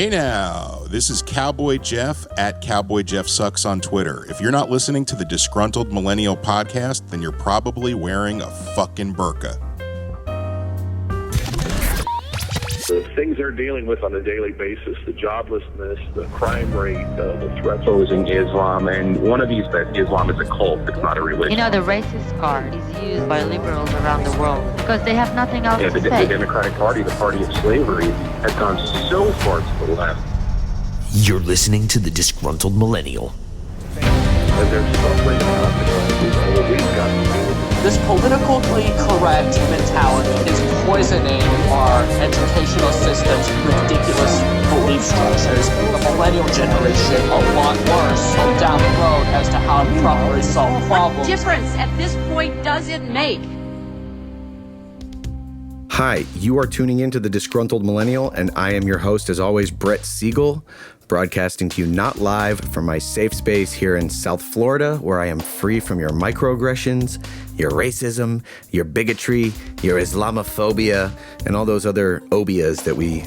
Hey now, this is Cowboy Jeff at Cowboy Jeff Sucks on Twitter. If you're not listening to the Disgruntled Millennial podcast, then you're probably wearing a fucking burqa. The things they're dealing with on a daily basis, the joblessness, the crime rate, the threats posing Islam, and one of these that Islam is a cult, it's not a religion. You know, the racist card is used by liberals around the world because they have nothing else to say. The Democratic Party, the party of slavery, has gone so far to the left. You're listening to the Disgruntled Millennial. And they're suffering consequences of what we've got to do with it. This politically correct mentality is poisoning our educational systems, ridiculous belief structures. The millennial generation a lot worse down the road as to how to properly solve problems. What difference at this point does it make? Hi, you are tuning into the Disgruntled Millennial, and I am your host, as always, Brett Siegel, broadcasting to you not live from my safe space here in South Florida, where I am free from your microaggressions, your racism, your bigotry, your Islamophobia, and all those other obias that we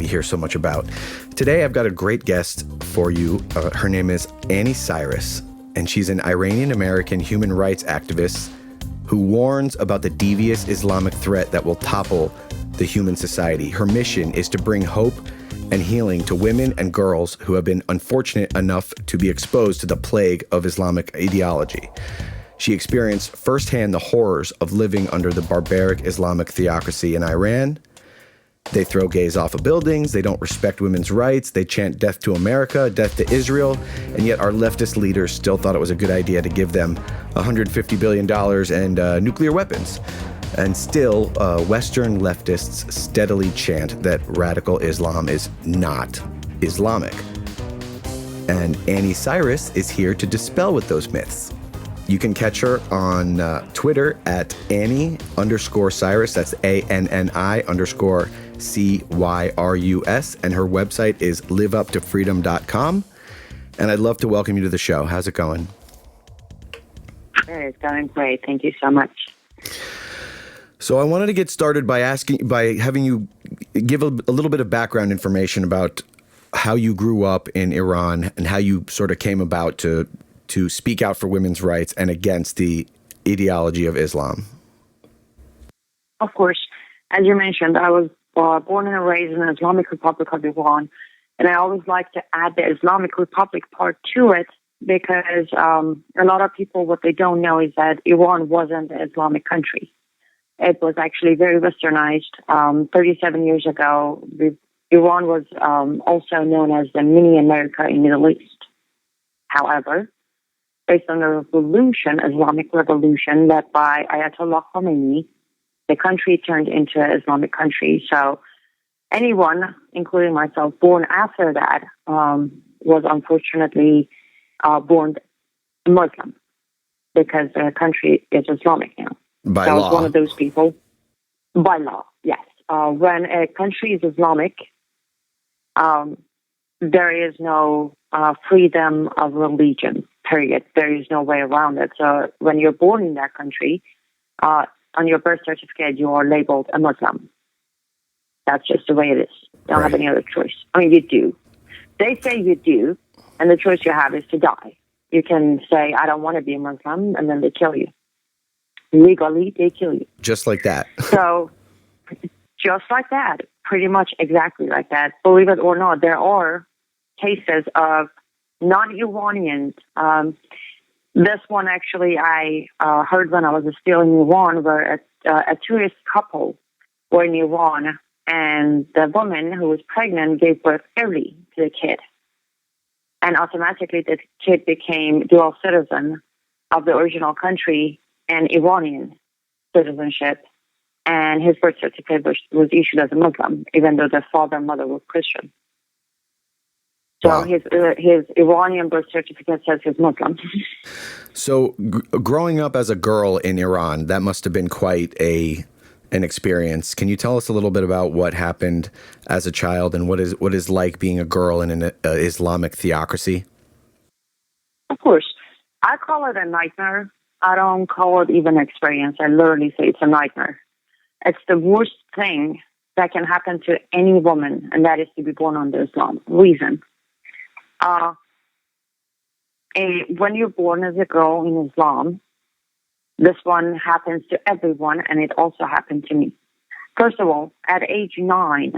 hear so much about. Today, I've got a great guest for you. Her name is Anni Cyrus, and she's an Iranian-American human rights activist who warns about the devious Islamic threat that will topple the human society. Her mission is to bring hope and healing to women and girls who have been unfortunate enough to be exposed to the plague of Islamic ideology. She experienced firsthand the horrors of living under the barbaric Islamic theocracy in Iran. They throw gays off of buildings, they don't respect women's rights, they chant death to America, death to Israel, and yet our leftist leaders still thought it was a good idea to give them $150 billion and nuclear weapons. And still, Western leftists steadily chant that radical Islam is not Islamic. And Anni Cyrus is here to dispel with those myths. You can catch her on Twitter at Anni_Cyrus. That's ANNI_CYRUS. And her website is liveuptofreedom.com. And I'd love to welcome you to the show. How's it going? It's going great. Thank you so much. So I wanted to get started by having you give a little bit of background information about how you grew up in Iran and how you sort of came about to speak out for women's rights and against the ideology of Islam. Of course, as you mentioned, I was born and raised in the Islamic Republic of Iran, and I always like to add the Islamic Republic part to it because a lot of people, what they don't know is that Iran wasn't an Islamic country. It was actually very westernized. 37 years ago, Iran was also known as the mini America in the Middle East. However, based on the revolution, Islamic revolution led by Ayatollah Khomeini, the country turned into an Islamic country. So anyone, including myself, born after that was unfortunately born Muslim because the country is Islamic now. By so law. I was one of those people. By law, yes. When a country is Islamic, there is no freedom of religion, period. There is no way around it. So when you're born in that country, on your birth certificate, you are labeled a Muslim. That's just the way it is. You don't have any other choice. I mean, you do. They say you do, and the choice you have is to die. You can say, I don't want to be a Muslim, and then they kill you. Legally, they kill you. Just like that. So, just like that. Pretty much exactly like that. Believe it or not, there are cases of non-Iranians. This one, actually, I heard when I was still in Iran, where a tourist couple were in Iran, and the woman who was pregnant gave birth early to the kid. And automatically, the kid became dual citizen of the original country and Iranian citizenship. And his birth certificate was issued as a Muslim, even though the father and mother were Christian. So wow. His Iranian birth certificate says he's Muslim. So growing up as a girl in Iran, that must have been quite an experience. Can you tell us a little bit about what happened as a child and what is like being a girl in an Islamic theocracy? Of course. I call it a nightmare. I don't call it even experience. I literally say it's a nightmare. It's the worst thing that can happen to any woman, and that is to be born under Islam. Reason. When you're born as a girl in Islam, this one happens to everyone, and it also happened to me. First of all, at age 9,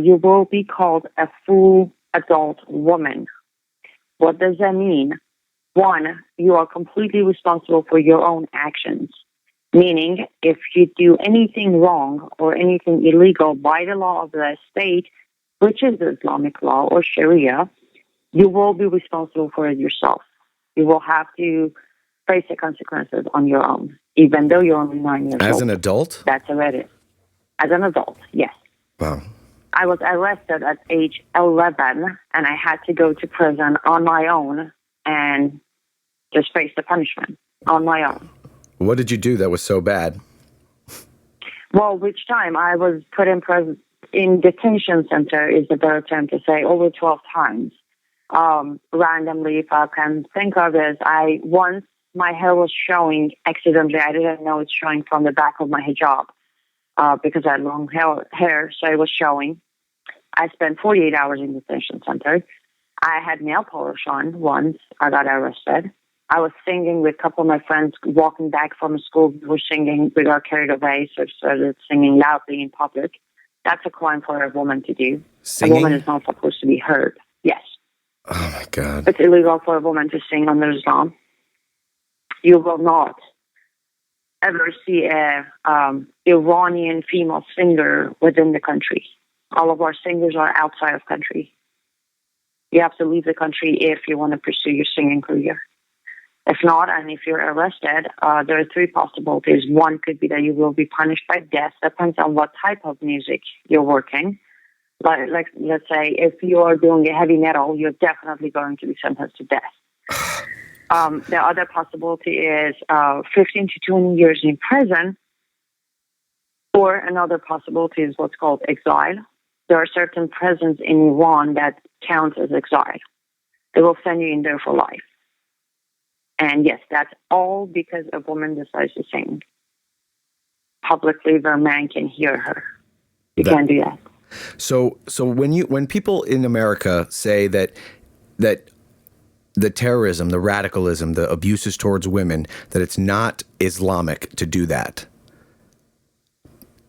you will be called a full adult woman. What does that mean? One, you are completely responsible for your own actions. Meaning, if you do anything wrong or anything illegal by the law of the state, which is the Islamic law or Sharia, you will be responsible for it yourself. You will have to face the consequences on your own, even though you're only 9 years old. As an adult? That's already. As an adult, yes. Wow. I was arrested at age 11, and I had to go to prison on my own and just face the punishment on my own. What did you do that was so bad? Well, which time I was put in detention center is the better term to say, over 12 times. Randomly, if I can think of it, once my hair was showing accidentally. I didn't know it's showing from the back of my hijab because I had long hair, so it was showing. I spent 48 hours in detention center. I had nail polish on once I got arrested. I was singing with a couple of my friends walking back from school. We were singing. We got carried away, so I started singing loudly in public. That's a crime for a woman to do. Singing? A woman is not supposed to be heard. Yes. Oh, my God. It's illegal for a woman to sing under Islam. You will not ever see a Iranian female singer within the country. All of our singers are outside of country. You have to leave the country if you want to pursue your singing career. If not, and if you're arrested, there are 3 possibilities. One could be that you will be punished by death. Depends on what type of music you're working. Like let's say, if you are doing a heavy metal, you're definitely going to be sentenced to death. The other possibility is 15 to 20 years in prison, or another possibility is what's called exile. There are certain prisons in Iran that count as exile. They will send you in there for life. And yes, that's all because a woman decides to sing publicly where a man can hear her. You can't do that. So when people in America say that the terrorism, the radicalism, the abuses towards women, that it's not Islamic to do that,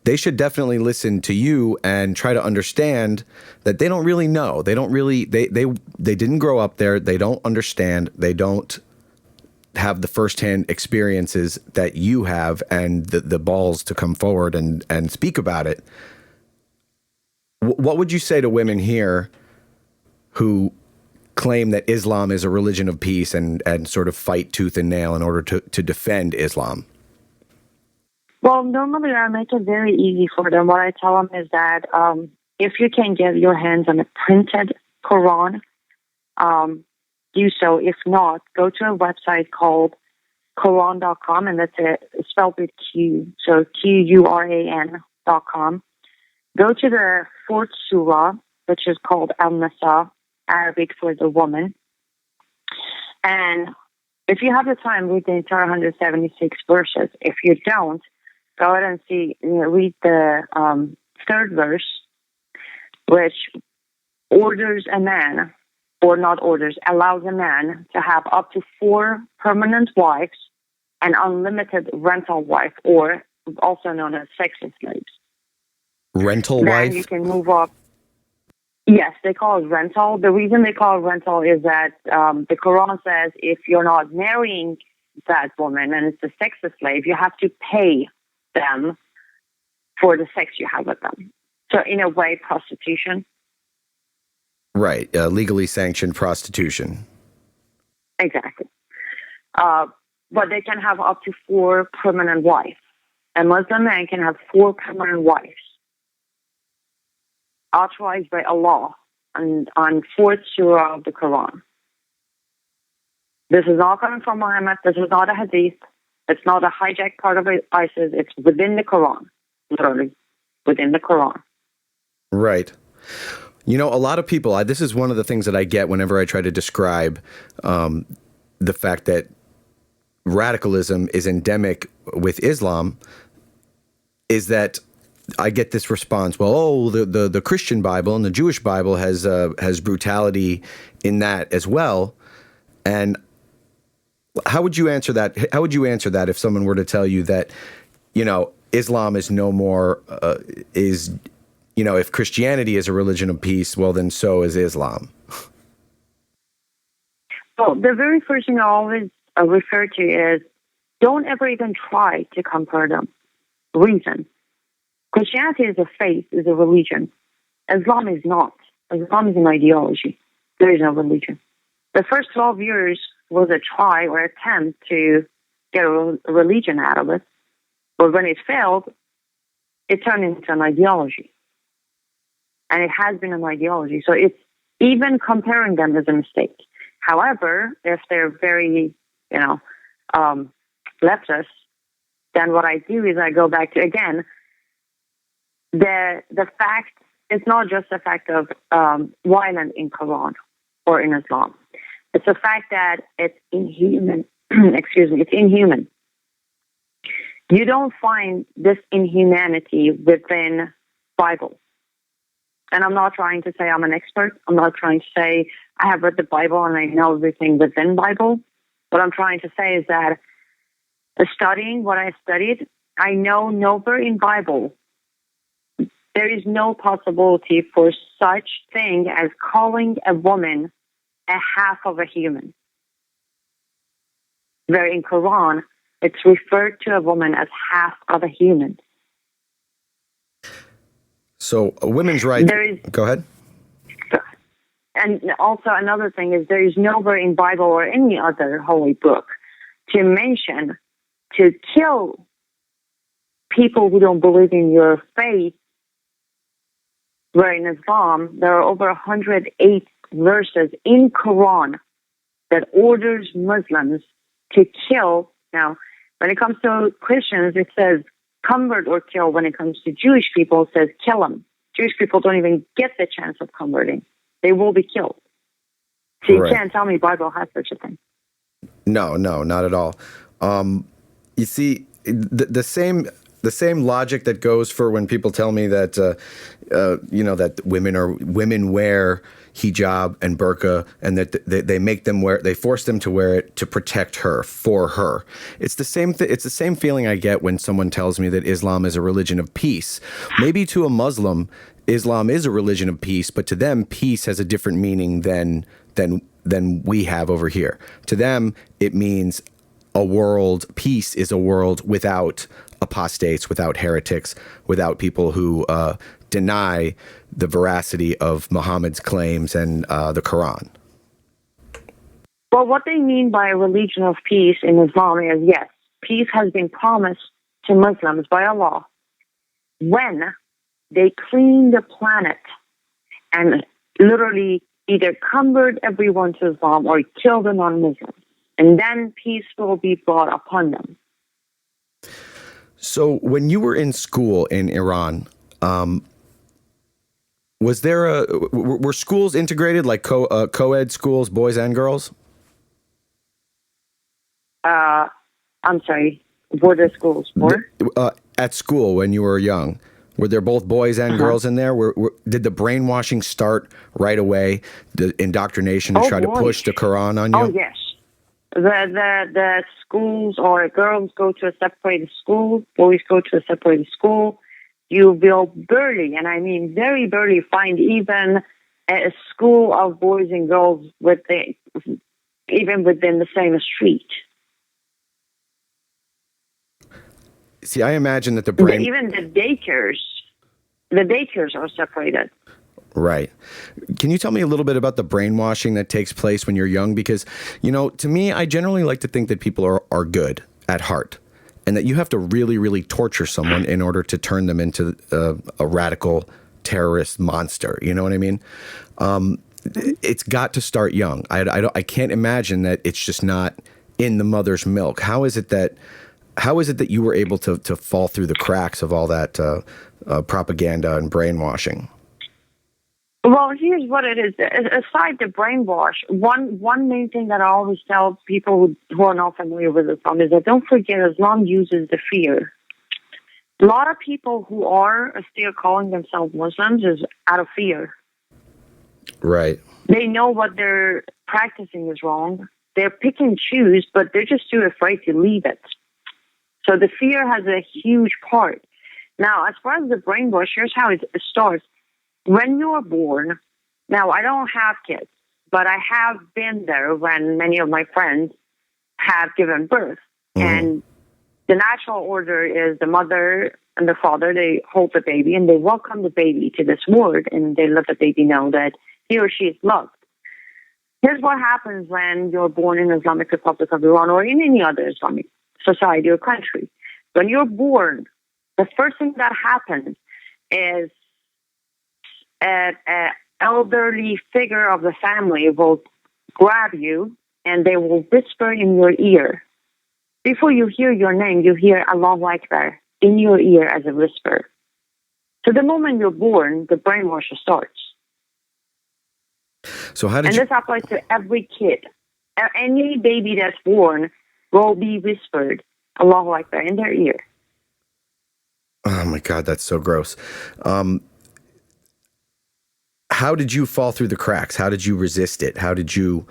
they should definitely listen to you and try to understand that they don't really know. They don't really they didn't grow up there. They don't understand. They don't have the firsthand experiences that you have and the balls to come forward and speak about it. What would you say to women here who claim that Islam is a religion of peace and sort of fight tooth and nail in order to defend Islam? Well, normally I make it very easy for them. What I tell them is that if you can get your hands on a printed Quran, do so. If not, go to a website called Quran.com, and that's spelled with Q, so Quran.com. Go to the 4th surah, which is called Al-Nisa, Arabic for the woman. And if you have the time, read the entire 176 verses. If you don't, go ahead and read the 3rd verse, which orders a man, or not orders, allows a man to have up to 4 permanent wives and unlimited rental wife, or also known as sex slaves. Rental then wife? You can move up. Yes, they call it rental. The reason they call it rental is that the Quran says if you're not marrying that woman and it's a sex slave, you have to pay them for the sex you have with them. So in a way, prostitution. Right, legally sanctioned prostitution. Exactly. But they can have up to 4 permanent wives. A Muslim man can have 4 permanent wives, authorized by Allah on 4th surah of the Quran. This is not coming from Muhammad. This is not a hadith. It's not a hijacked part of ISIS. It's within the Quran, literally within the Quran. Right. You know, a lot of people, this is one of the things that I get whenever I try to describe the fact that radicalism is endemic with Islam, is that I get this response, well, oh, the Christian Bible and the Jewish Bible has brutality in that as well. And how would you answer that? How would you answer that if someone were to tell you that, Islam is no more, if Christianity is a religion of peace, well, then so is Islam. Well, the very first thing I always refer to is don't ever even try to compare them. Reason. Christianity is a faith, is a religion. Islam is not. Islam is an ideology. There is no religion. The first 12 years was a try or attempt to get a religion out of it. But when it failed, it turned into an ideology. And it has been an ideology. So it's even comparing them is a mistake. However, if they're very, leftist, then what I do is I go back to, again, the fact, it's not just the fact of violence in Quran or in Islam. It's the fact that it's inhuman. It's inhuman. You don't find this inhumanity within Bible. And I'm not trying to say I'm an expert. I'm not trying to say I have read the Bible and I know everything within Bible. What I'm trying to say is that studying what I studied, I know nowhere in Bible there is no possibility for such thing as calling a woman a half of a human. Where in Quran, it's referred to a woman as half of a human. So a women's right. Go ahead. And also another thing is there is nowhere in Bible or any other holy book to mention to kill people who don't believe in your faith. Where in Islam, there are over 108 verses in Quran that orders Muslims to kill. Now, when it comes to Christians, it says convert or kill. When it comes to Jewish people, it says kill them. Jewish people don't even get the chance of converting. They will be killed. So you can't tell me Bible has such a thing. No, not at all. You see, the same logic that goes for when people tell me that that women wear hijab and burqa and that they force them to wear it to protect her, for her. It's the same it's the same feeling I get when someone tells me that Islam is a religion of peace. Maybe to a Muslim, Islam is a religion of peace, but to them, peace has a different meaning than we have over here. To them, it means peace is a world without apostates, without heretics, without people who deny the veracity of Muhammad's claims and the Quran. Well, what they mean by a religion of peace in Islam is, yes, peace has been promised to Muslims by Allah when they clean the planet and literally either convert everyone to Islam or kill the non-Muslims. And then peace will be brought upon them. So when you were in school in Iran, were schools integrated, like co-ed schools, boys and girls? I'm sorry, were there schools for? At school when you were young, were there both boys and girls in there? Did the brainwashing start right away, the indoctrination to try to push the Quran on you? Oh, yes. The schools or girls go to a separated school, boys go to a separated school. You will barely, and I mean very barely, find even a school of boys and girls even within the same street. See, I imagine that even the daycares are separated. Right. Can you tell me a little bit about the brainwashing that takes place when you're young? Because, to me, I generally like to think that people are good at heart and that you have to really, really torture someone in order to turn them into a radical terrorist monster. You know what I mean? It's got to start young. I can't imagine that it's just not in the mother's milk. How is it that you were able to fall through the cracks of all that propaganda and brainwashing? Well, here's what it is. Aside the brainwash, one main thing that I always tell people who are not familiar with Islam is that don't forget Islam uses the fear. A lot of people who are still calling themselves Muslims is out of fear. Right. They know what they're practicing is wrong. They're pick and choose, but they're just too afraid to leave it. So the fear has a huge part. Now, as far as the brainwash, here's how it starts. When you are born, now I don't have kids, but I have been there when many of my friends have given birth. And the natural order is the mother and the father, they hold the baby and they welcome the baby to this world, and they let the baby know that he or she is loved. Here's what happens when you're born in Islamic Republic of Iran or in any other Islamic society or country. When you're born, the first thing that happens is an elderly figure of the family will grab you and they will whisper in your ear. Before you hear your name, you hear Allahu Akbar in your ear as a whisper. So the moment you're born, the brainwash starts. So how did and you... this applies to every kid. Any baby that's born will be whispered Allahu Akbar in their ear. Oh my God, that's so gross. How did you fall through the cracks? How did you resist it? How did you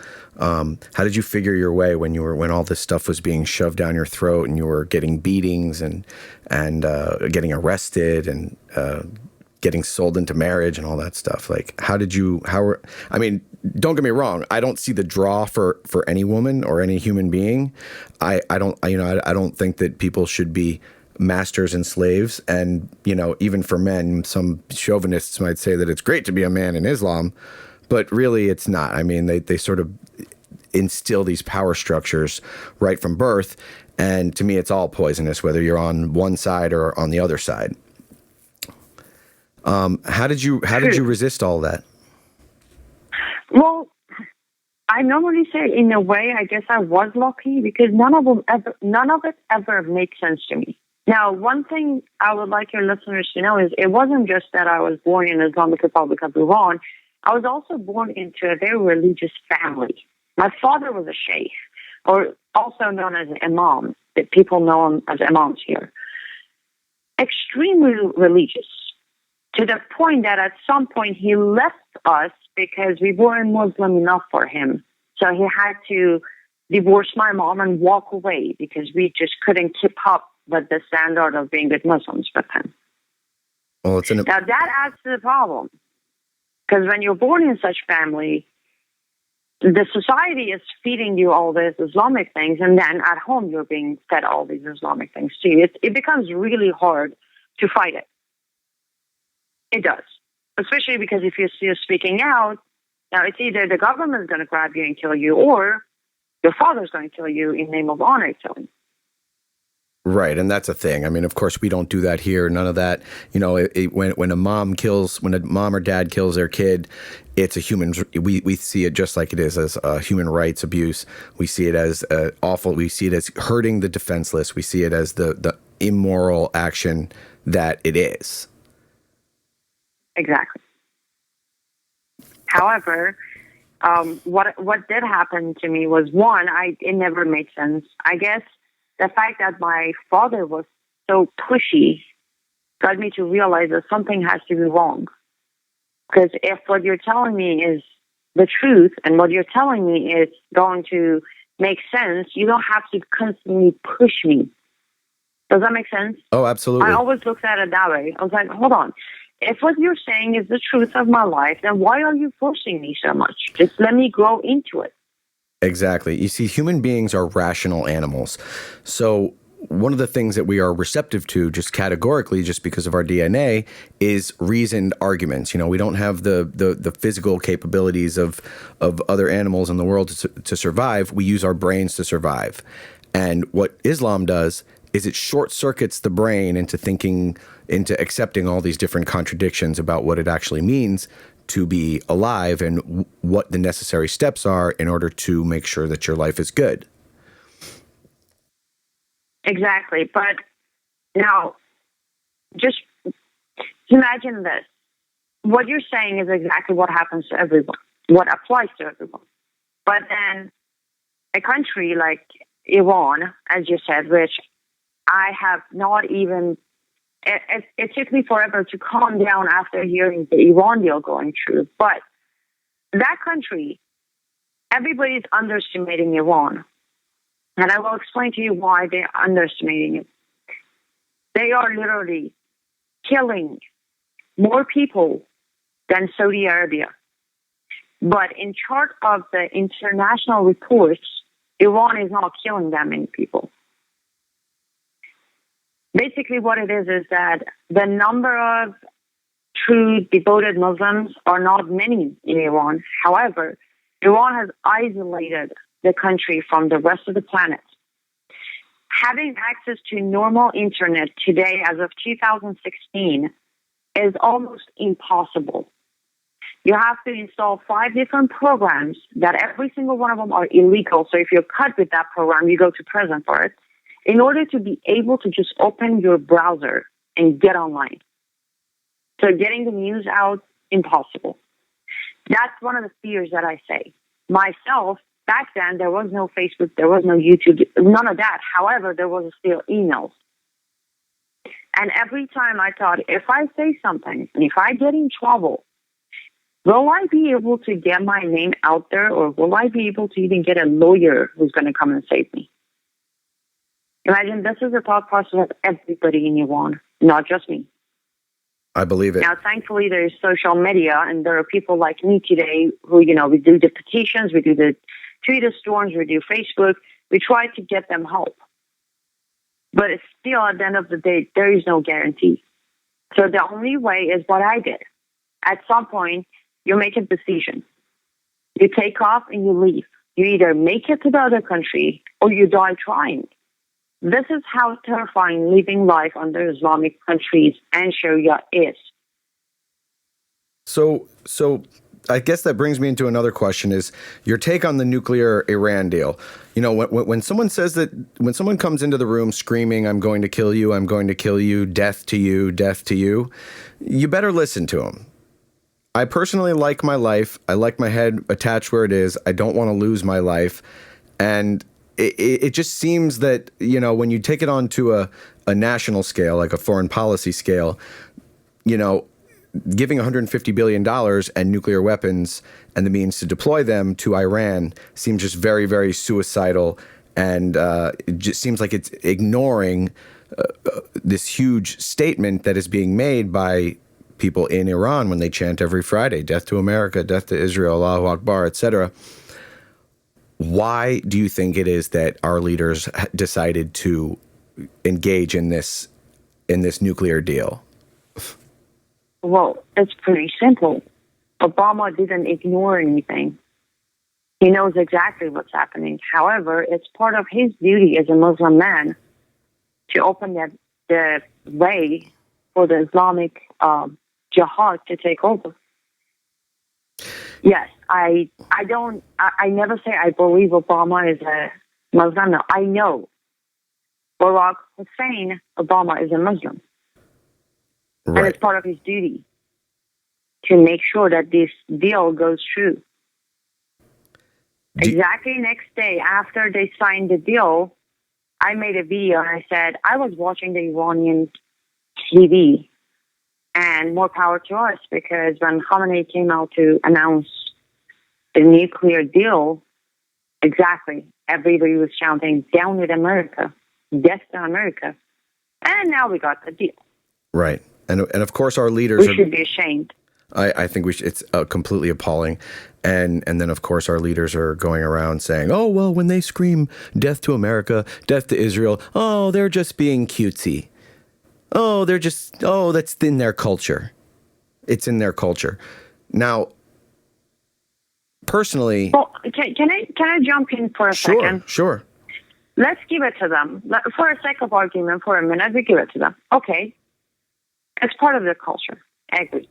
figure your way when all this stuff was being shoved down your throat and you were getting beatings and getting arrested and getting sold into marriage and all that stuff? Like, I mean, don't get me wrong. I don't see the draw for any woman or any human being. I don't think that people should be masters and slaves. And, even for men, some chauvinists might say that it's great to be a man in Islam, but really it's not. I mean, they sort of instill these power structures right from birth. And to me, it's all poisonous, whether you're on one side or on the other side. How did you resist all that? Well, I normally say in a way, I guess I was lucky because none of it ever makes sense to me. Now, one thing I would like your listeners to know is it wasn't just that I was born in the Islamic Republic of Iran. I was also born into a very religious family. My father was a sheikh, or also known as an imam. That people know him as imams here. Extremely religious, to the point that at some point he left us because we weren't Muslim enough for him. So he had to divorce my mom and walk away because we just couldn't keep up with the standard of being good Muslims with him. Well, now that adds to the problem. Because when you're born in such family, the society is feeding you all these Islamic things, and then at home you're being fed all these Islamic things too. It becomes really hard to fight it. It does. Especially because if you're speaking out, now it's either the government is going to grab you and kill you, or your father's going to kill you in the name of honor killing. Right, and that's a thing. I mean, of course, we don't do that here. None of that. When a mom or dad kills their kid, it's a human. We see it just like it is as human rights abuse. We see it as awful. We see it as hurting the defenseless. We see it as the immoral action that it is. Exactly. However, what did happen to me was, one, it never made sense. I guess the fact that my father was so pushy got me to realize that something has to be wrong. Because if what you're telling me is the truth and what you're telling me is going to make sense, you don't have to constantly push me. Does that make sense? Oh, absolutely. I always looked at it that way. I was like, hold on. If what you're saying is the truth of my life, then why are you forcing me so much? Just let me grow into it. Exactly. You see, human beings are rational animals. So one of the things that we are receptive to just categorically, just because of our DNA, is reasoned arguments. We don't have the physical capabilities of other animals in the world to survive. We use our brains to survive. And what Islam does is it short circuits the brain into accepting all these different contradictions about what it actually means to be alive and what the necessary steps are in order to make sure that your life is good. Exactly. But now, just imagine this. What you're saying is exactly what happens to everyone, what applies to everyone. But then a country like Iran, as you said, which I have not even it took me forever to calm down after hearing the Iran deal going through. But that country, everybody's underestimating Iran. And I will explain to you why they're underestimating it. They are literally killing more people than Saudi Arabia. But in chart of the international reports, Iran is not killing that many people. Basically what it is that the number of true devoted Muslims are not many in Iran. However, Iran has isolated the country from the rest of the planet. Having access to normal internet today as of 2016 is almost impossible. You have to install 5 different programs that every single one of them are illegal. So if you're caught with that program, you go to prison for it, in order to be able to just open your browser and get online. So getting the news out, impossible. That's one of the fears that I say. Myself, back then, there was no Facebook, there was no YouTube, none of that. However, there was still emails. And every time I thought, if I say something, and if I get in trouble, will I be able to get my name out there, or will I be able to even get a lawyer who's going to come and save me? Imagine this is the thought process of everybody in Iran, not just me. I believe it. Now, thankfully, there's social media, and there are people like me today who, we do the petitions, we do the Twitter storms, we do Facebook. We try to get them help. But it's still, at the end of the day, there is no guarantee. So the only way is what I did. At some point, you make a decision. You take off and you leave. You either make it to the other country or you die trying. This is how terrifying living life under Islamic countries and Sharia is. So I guess that brings me into another question: is your take on the nuclear Iran deal? When someone says that, when someone comes into the room screaming, "I'm going to kill you, I'm going to kill you, death to you, death to you," you better listen to them. I personally like my life. I like my head attached where it is. I don't want to lose my life. And it just seems that, when you take it on to a national scale, like a foreign policy scale, giving $150 billion and nuclear weapons and the means to deploy them to Iran seems just very, very suicidal. And it just seems like it's ignoring this huge statement that is being made by people in Iran when they chant every Friday, "Death to America, death to Israel, Allahu Akbar," etc. Why do you think it is that our leaders decided to engage in this nuclear deal? Well, it's pretty simple. Obama didn't ignore anything. He knows exactly what's happening. However, it's part of his duty as a Muslim man to open the way for the Islamic jihad to take over. Yes, I never say I believe Obama is a Muslim. No, I know Barack Hussein Obama is a Muslim. Right. And it's part of his duty to make sure that this deal goes through. Exactly next day after they signed the deal, I made a video and I said, I was watching the Iranian TV, and more power to us, because when Khamenei came out to announce the nuclear deal, exactly, everybody was shouting, "Down with America, death to America." And now we got the deal. Right. And of course our leaders should be ashamed. I think it's completely appalling. And then, of course, our leaders are going around saying, "Oh, well, when they scream death to America, death to Israel, oh, they're just being cutesy. Oh, that's in their culture. It's in their culture." Now, personally... Well, can I jump in for a second? Sure. Let's give it to them. For a sake of argument, for a minute, we give it to them. Okay. It's part of their culture. Agreed.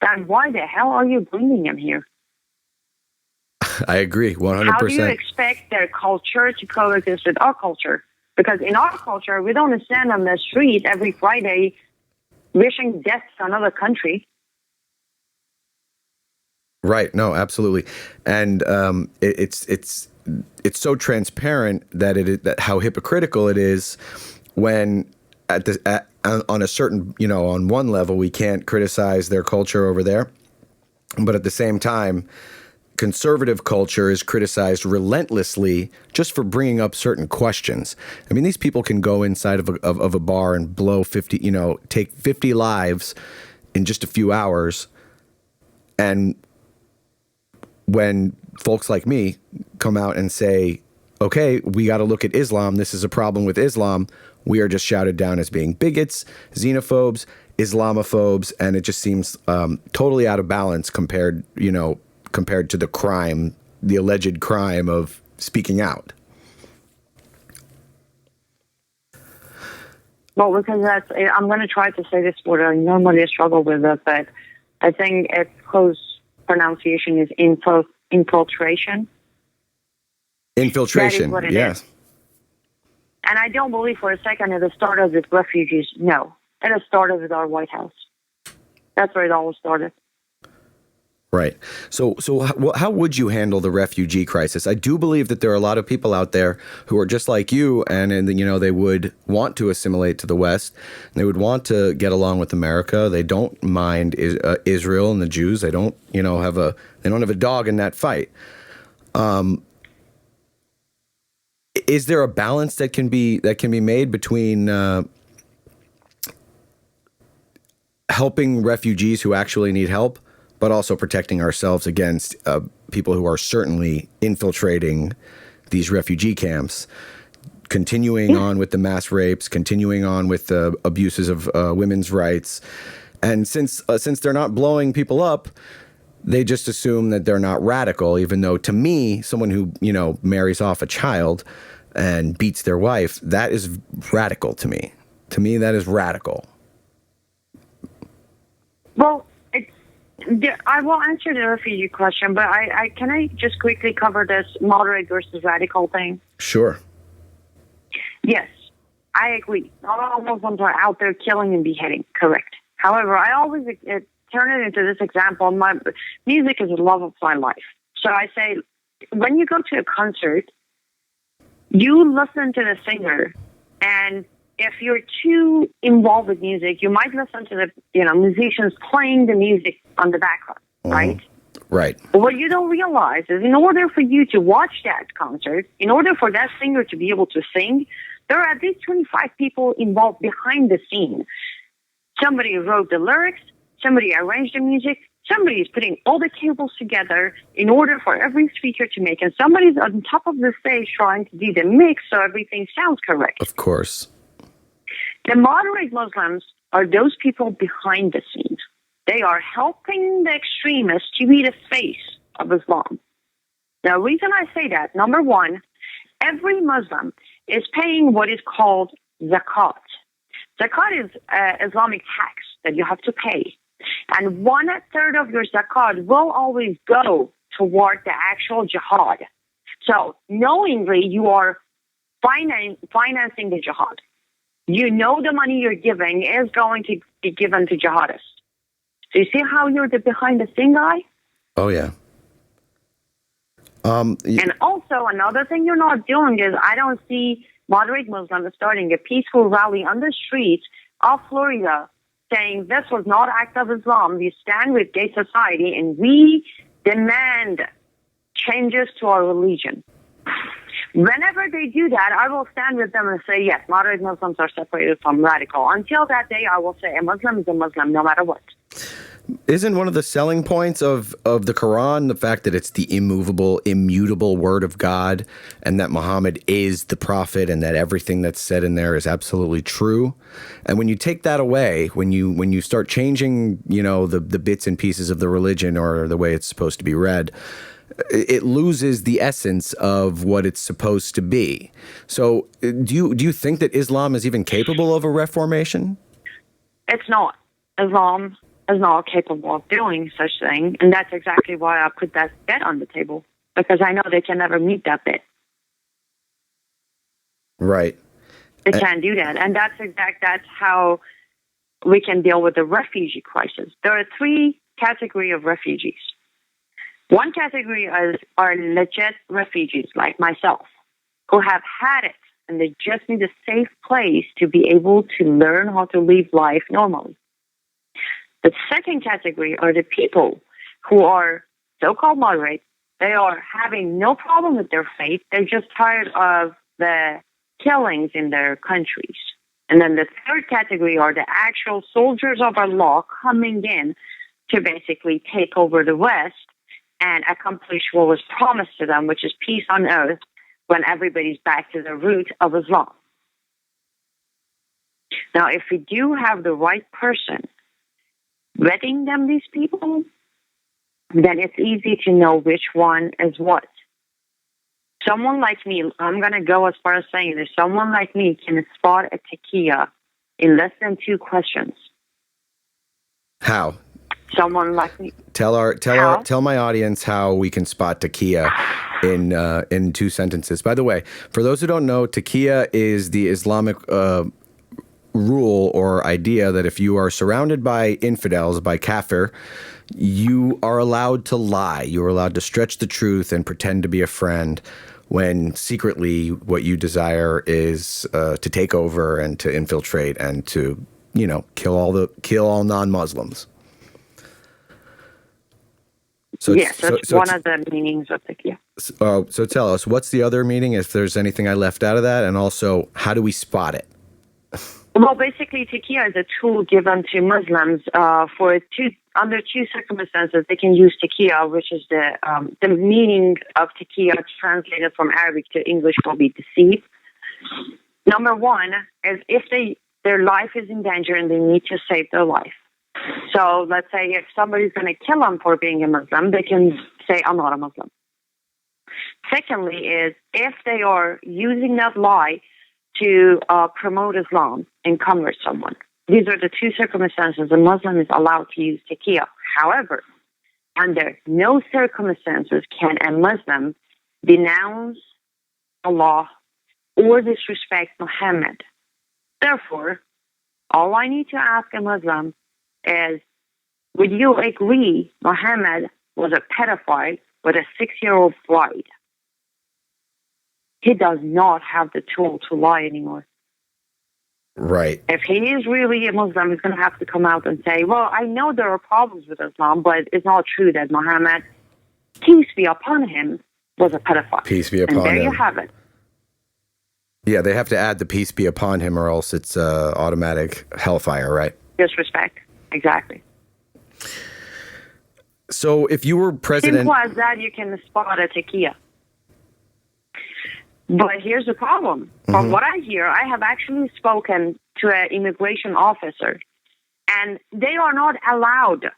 Then why the hell are you bringing them here? I agree, 100%. How do you expect their culture to coexist with our culture? Because in our culture, we don't stand on the street every Friday wishing death to another country. Right. No, absolutely. And it's so transparent that that how hypocritical it is when on a certain, on one level, we can't criticize their culture over there. But at the same time, conservative culture is criticized relentlessly just for bringing up certain questions. I mean, these people can go inside of a bar and blow 50, take 50 lives in just a few hours. And when folks like me come out and say, okay, we got to look at Islam, this is a problem with Islam, we are just shouted down as being bigots, xenophobes, Islamophobes, and it just seems totally out of balance compared to the crime, the alleged crime of speaking out. Well, because I'm going to try to say this word. I normally struggle with it, but I think its close pronunciation is infiltration. Infiltration, that is what it yes. is. And I don't believe for a second it started with refugees. No, it started with our White House. That's where it all started. Right. So how would you handle the refugee crisis? I do believe that there are a lot of people out there who are just like you, and they would want to assimilate to the West. And they would want to get along with America. They don't mind Israel and the Jews. They don't, have a dog in that fight. Is there a balance that can be made between helping refugees who actually need help, but also protecting ourselves against people who are certainly infiltrating these refugee camps, continuing on with the mass rapes, continuing on with the abuses of women's rights? And since they're not blowing people up, they just assume that they're not radical, even though to me, someone who, marries off a child and beats their wife, that is radical to me. To me, that is radical. Well, I will answer the refugee question, but can I just quickly cover this moderate versus radical thing? Sure. Yes, I agree. Not all Muslims are out there killing and beheading. Correct. However, I always turn it into this example. My music is the love of my life. So I say, when you go to a concert, you listen to the singer, and if you're too involved with music, you might listen to the musicians playing the music on the background, right? Right. But what you don't realize is, in order for you to watch that concert, in order for that singer to be able to sing, there are at least 25 people involved behind the scene. Somebody wrote the lyrics, somebody arranged the music, somebody is putting all the cables together in order for every speaker to make, and somebody's on top of the stage trying to do the mix so everything sounds correct. Of course. The moderate Muslims are those people behind the scenes. They are helping the extremists to be the face of Islam. The reason I say that, number one, every Muslim is paying what is called zakat. Zakat is Islamic tax that you have to pay. And 1/3 of your zakat will always go toward the actual jihad. So knowingly, you are financing the jihad. You know the money you're giving is going to be given to jihadists. So you see how you're the behind-the-scene guy? Oh, yeah. And also, another thing you're not doing is I don't see moderate Muslims starting a peaceful rally on the streets of Florida saying this was not act of Islam. We stand with gay society and we demand changes to our religion. Whenever they do that, I will stand with them and say, yes, moderate Muslims are separated from radical. Until that day, I will say a Muslim is a Muslim no matter what. Isn't one of the selling points of the Quran the fact that it's the immovable, immutable word of God, and that Muhammad is the prophet, and that everything that's said in there is absolutely true? And when you take that away, when you start changing, the bits and pieces of the religion or the way it's supposed to be read, it loses the essence of what it's supposed to be. So do you think that Islam is even capable of a reformation? It's not. Islam is not capable of doing such thing, and that's exactly why I put that bet on the table, because I know they can never meet that bet. Right. They can't do that, and that's how we can deal with the refugee crisis. There are 3 categories of refugees. One category are legit refugees like myself, who have had it and they just need a safe place to be able to learn how to live life normally. The second category are the people who are so-called moderate. They are having no problem with their faith. They're just tired of the killings in their countries. And then the third category are the actual soldiers of Allah coming in to basically take over the West and accomplish what was promised to them, which is peace on earth when everybody's back to the root of Islam. Now, if we do have the right person vetting them, these people, then it's easy to know which one is what. Someone like me, I'm going to go as far as saying this, someone like me can spot a Takea in less than 2 questions. How? Someone like me. Tell my audience how we can spot Takea in 2 sentences. By the way, for those who don't know, Takea is the Islamic rule or idea that if you are surrounded by infidels, by kafir, you are allowed to lie. You are allowed to stretch the truth and pretend to be a friend when secretly what you desire is to take over and to infiltrate and to, kill all non-Muslims. Yes, that's one of the meanings of Takea. So tell us, what's the other meaning, if there's anything I left out of that, and also, how do we spot it? Well, basically, Takea is a tool given to Muslims under 2 circumstances. They can use Takea, which is the meaning of Takea translated from Arabic to English will be deceit. Number 1 is if their life is in danger and they need to save their life. So let's say if somebody's going to kill them for being a Muslim, they can say, I'm not a Muslim. Secondly is if they are using that lie to promote Islam and convert someone. These are the 2 circumstances a Muslim is allowed to use Takea. However, under no circumstances can a Muslim denounce Allah or disrespect Muhammad. Therefore, all I need to ask a Muslim is, would you agree Muhammad was a pedophile with a 6-year-old bride? He does not have the tool to lie anymore. Right. If he is really a Muslim, he's going to have to come out and say, well, I know there are problems with Islam, but it's not true that Muhammad, peace be upon him, was a pedophile. Peace be upon him. And there you have it. Yeah, they have to add the peace be upon him or else it's automatic hellfire, right? Disrespect. Exactly. So if you were president... Simple as that, you can spot a Takea. But here's the problem. From what I hear, I have actually spoken to an immigration officer, and they are not allowed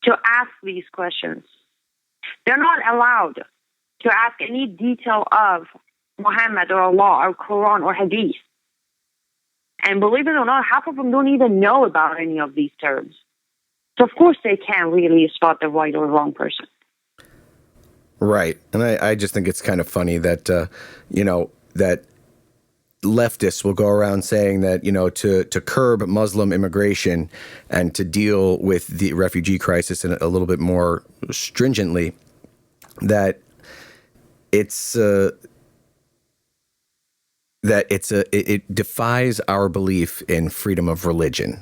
to ask these questions. They're not allowed to ask any detail of Muhammad or Allah or Quran or Hadith. And believe it or not, half of them don't even know about any of these terms. So, of course, they can't really spot the right or wrong person. Right. And I just think it's kind of funny that, that leftists will go around saying that, to curb Muslim immigration and to deal with the refugee crisis a little bit more stringently, that it defies our belief in freedom of religion.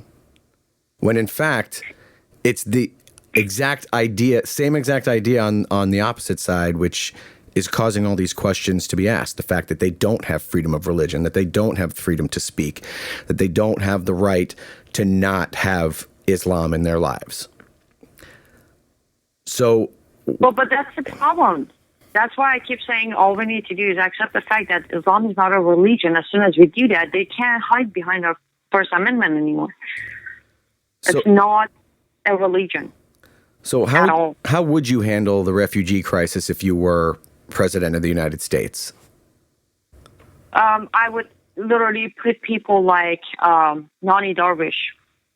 When in fact, it's the same exact idea on the opposite side, which is causing all these questions to be asked. The fact that they don't have freedom of religion, that they don't have freedom to speak, that they don't have the right to not have Islam in their lives. So, well, but that's the problem. That's why I keep saying all we need to do is accept the fact that Islam is not a religion. As soon as we do that, they can't hide behind our First Amendment anymore. It's not a religion. So how would you handle the refugee crisis if you were president of the United States? I would literally put people like Nani Darwish,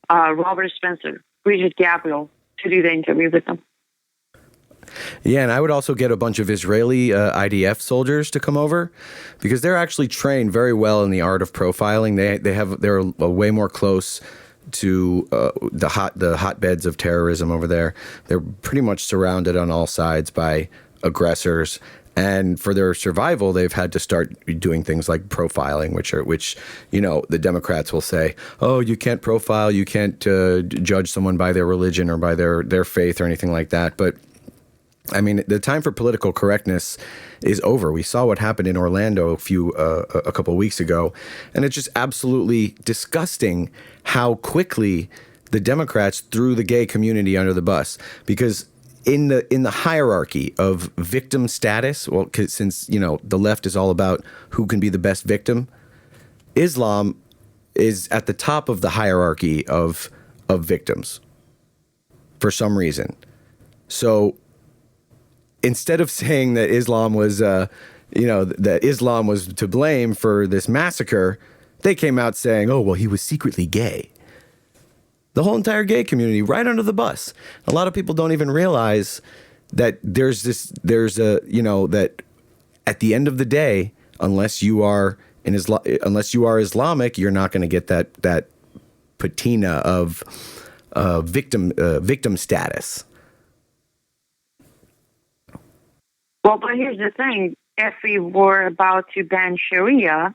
Robert Spencer, Bridget Gabriel to do the interview with them. Yeah, and I would also get a bunch of Israeli IDF soldiers to come over because they're actually trained very well in the art of profiling. They're way more close to the hotbeds of terrorism over there. They're pretty much surrounded on all sides by aggressors, And for their survival, they've had to start doing things like profiling, which the Democrats will say, oh, you can't profile, you can't judge someone by their religion or by their faith or anything like that. But I mean, the time for political correctness is over. We saw what happened in Orlando a couple of weeks ago, and it's just absolutely disgusting how quickly the Democrats threw the gay community under the bus. Because in the hierarchy of victim status, well, since the left is all about who can be the best victim, Islam is at the top of the hierarchy of victims for some reason. So instead of saying that Islam was, that Islam was to blame for this massacre, they came out saying, oh, well, he was secretly gay. The whole entire gay community right under the bus. A lot of people don't even realize that that at the end of the day, unless you are Islamic, you're not going to get that patina of victim status. Well, but here's the thing. If we were about to ban Sharia,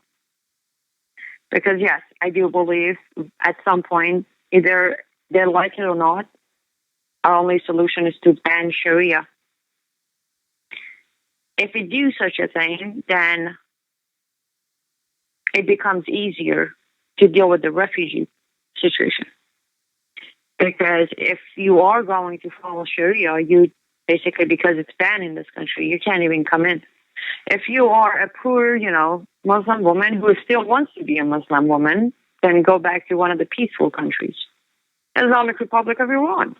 because yes, I do believe at some point, either they like it or not, our only solution is to ban Sharia. If we do such a thing, then it becomes easier to deal with the refugee situation. Because if you are going to follow Sharia, you basically, because it's banned in this country, you can't even come in. If you are a poor, Muslim woman who still wants to be a Muslim woman, then go back to one of the peaceful countries. Islamic Republic of Iran.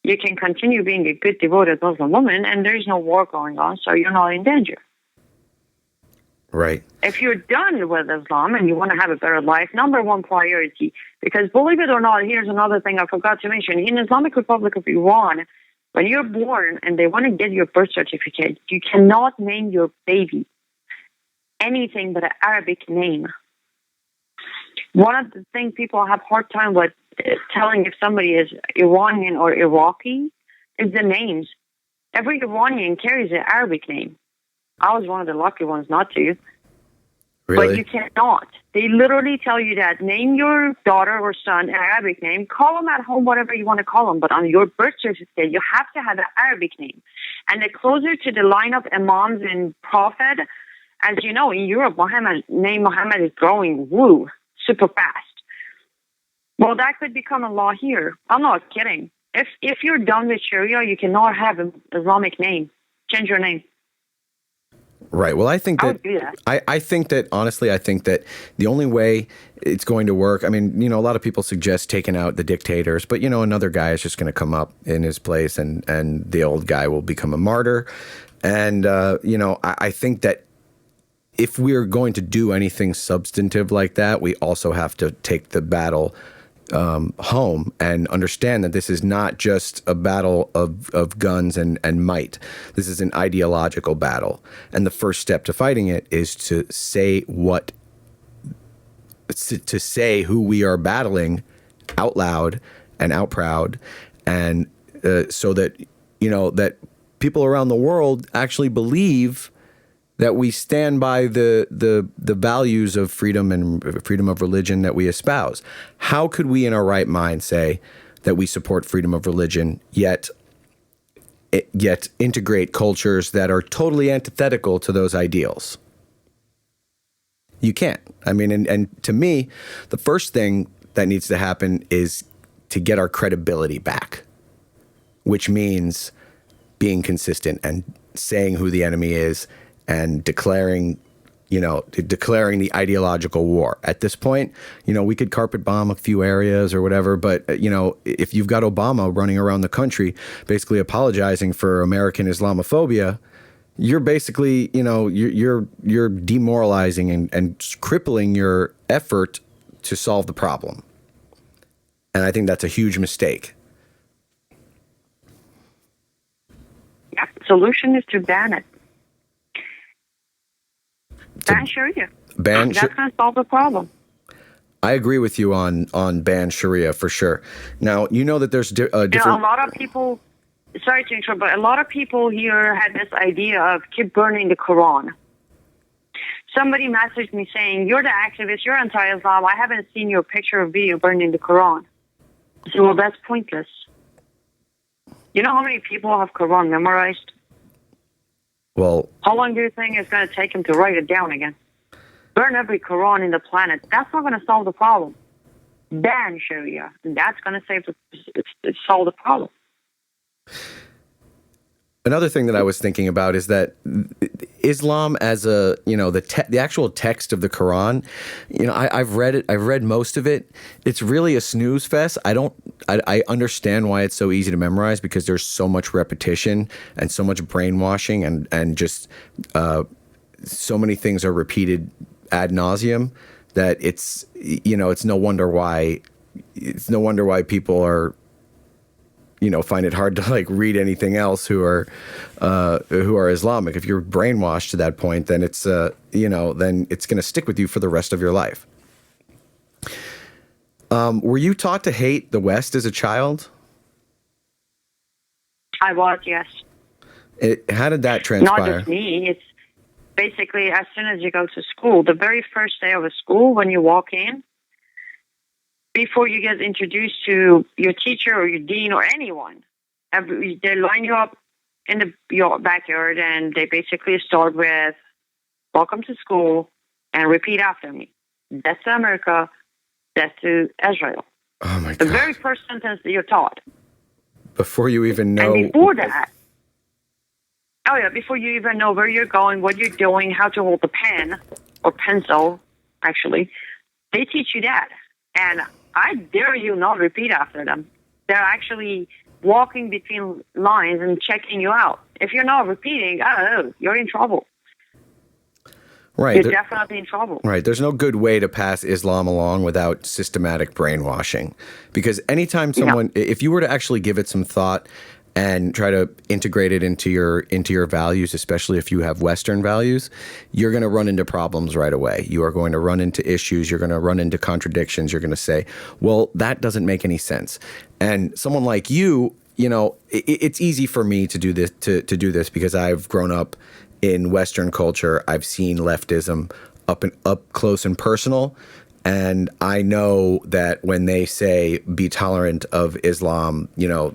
You can continue being a good, devoted Muslim woman, and there's no war going on, so you're not in danger. Right. If you're done with Islam and you want to have a better life, number one priority, because believe it or not, here's another thing I forgot to mention. In Islamic Republic of Iran, when you're born and they want to get your birth certificate, you cannot name your baby anything but an Arabic name. One of the things people have hard time with telling if somebody is Iranian or Iraqi is the names. Every Iranian carries an Arabic name. I was one of the lucky ones not to. Really? But you cannot. They literally tell you that name your daughter or son an Arabic name. Call them at home, whatever you want to call them. But on your birth certificate, you have to have an Arabic name. And the closer to the line of imams and prophet, as you know, in Europe, Muhammad is growing super fast. Well, that could become a law here. I'm not kidding. If you're done with Sharia, you cannot have an Islamic name. Change your name. Right. Well, I think I that, would do that. I think that, honestly, I think that the only way it's going to work, I mean, a lot of people suggest taking out the dictators, but, another guy is just going to come up in his place and the old guy will become a martyr. And, I think that if we're going to do anything substantive like that, we also have to take the battle home and understand that this is not just a battle of guns and might. This is an ideological battle. And the first step to fighting it is to say who we are battling out loud and out proud. And so that, that people around the world actually believe that we stand by the values of freedom and freedom of religion that we espouse. How could we in our right mind say that we support freedom of religion, yet integrate cultures that are totally antithetical to those ideals? You can't. I mean, and to me, the first thing that needs to happen is to get our credibility back, which means being consistent and saying who the enemy is and declaring the ideological war. At this point, we could carpet bomb a few areas or whatever, but, if you've got Obama running around the country basically apologizing for American Islamophobia, you're basically, you're demoralizing and crippling your effort to solve the problem. And I think that's a huge mistake. Yeah, solution is to ban it. Ban Sharia. That's going to solve the problem. I agree with you on ban Sharia for sure. Now, that there's a different... a lot of people... sorry to interrupt, but a lot of people here had this idea of keep burning the Quran. Somebody messaged me saying, you're the activist, you're anti-Islam, I haven't seen your picture or video burning the Quran. I said, well, that's pointless. You know how many people have Quran memorized? Well, how long do you think it's going to take them to write it down again? Burn every Quran in the planet. That's not going to solve the problem. Ban Sharia, and that's going to solve the problem. Another thing that I was thinking about is that Islam, as a the actual text of the Quran, I've read it. I've read most of it. It's really a snooze fest. I understand why it's so easy to memorize, because there's so much repetition and so much brainwashing and just so many things are repeated ad nauseum that it's no wonder why people are find it hard to like read anything else who are Islamic. If you're brainwashed to that point, then it's then it's going to stick with you for the rest of your life. Were you taught to hate the West as a child? I was, yes. How did that transpire? Not just me. It's basically as soon as you go to school, the very first day of a school, when you walk in, before you get introduced to your teacher or your dean or anyone, they line you up in your backyard and they basically start with, welcome to school, and repeat after me. Death to America, death to Israel. Oh my God. The very first sentence that you're taught. Before you even know. And before that, before you even know where you're going, what you're doing, how to hold the pen or pencil, actually, they teach you that. And I dare you not repeat after them. They're actually walking between lines and checking you out. If you're not repeating, you're in trouble. Right. You're definitely in trouble. Right. There's no good way to pass Islam along without systematic brainwashing. Because anytime someone, if you were to actually give it some thought and try to integrate it into your values, especially if you have Western values, you're going to run into problems right away. You are going to run into issues. You're going to run into contradictions. You're going to say, well, that doesn't make any sense. And someone like you, it's easy for me to do this, to do this because I've grown up in Western culture. I've seen leftism up close and personal. And I know that when they say be tolerant of Islam,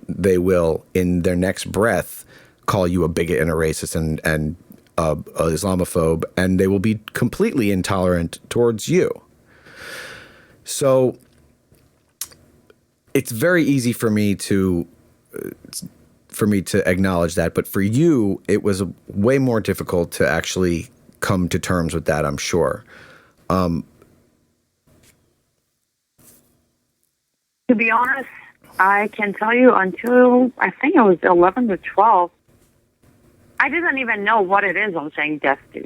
they will, in their next breath, call you a bigot and a racist and a Islamophobe, and they will be completely intolerant towards you. So it's very easy for me to acknowledge that, but for you, it was way more difficult to actually come to terms with that, I'm sure. To be honest, I can tell you until I think I was 11 to 12, I didn't even know what it is I'm saying death to.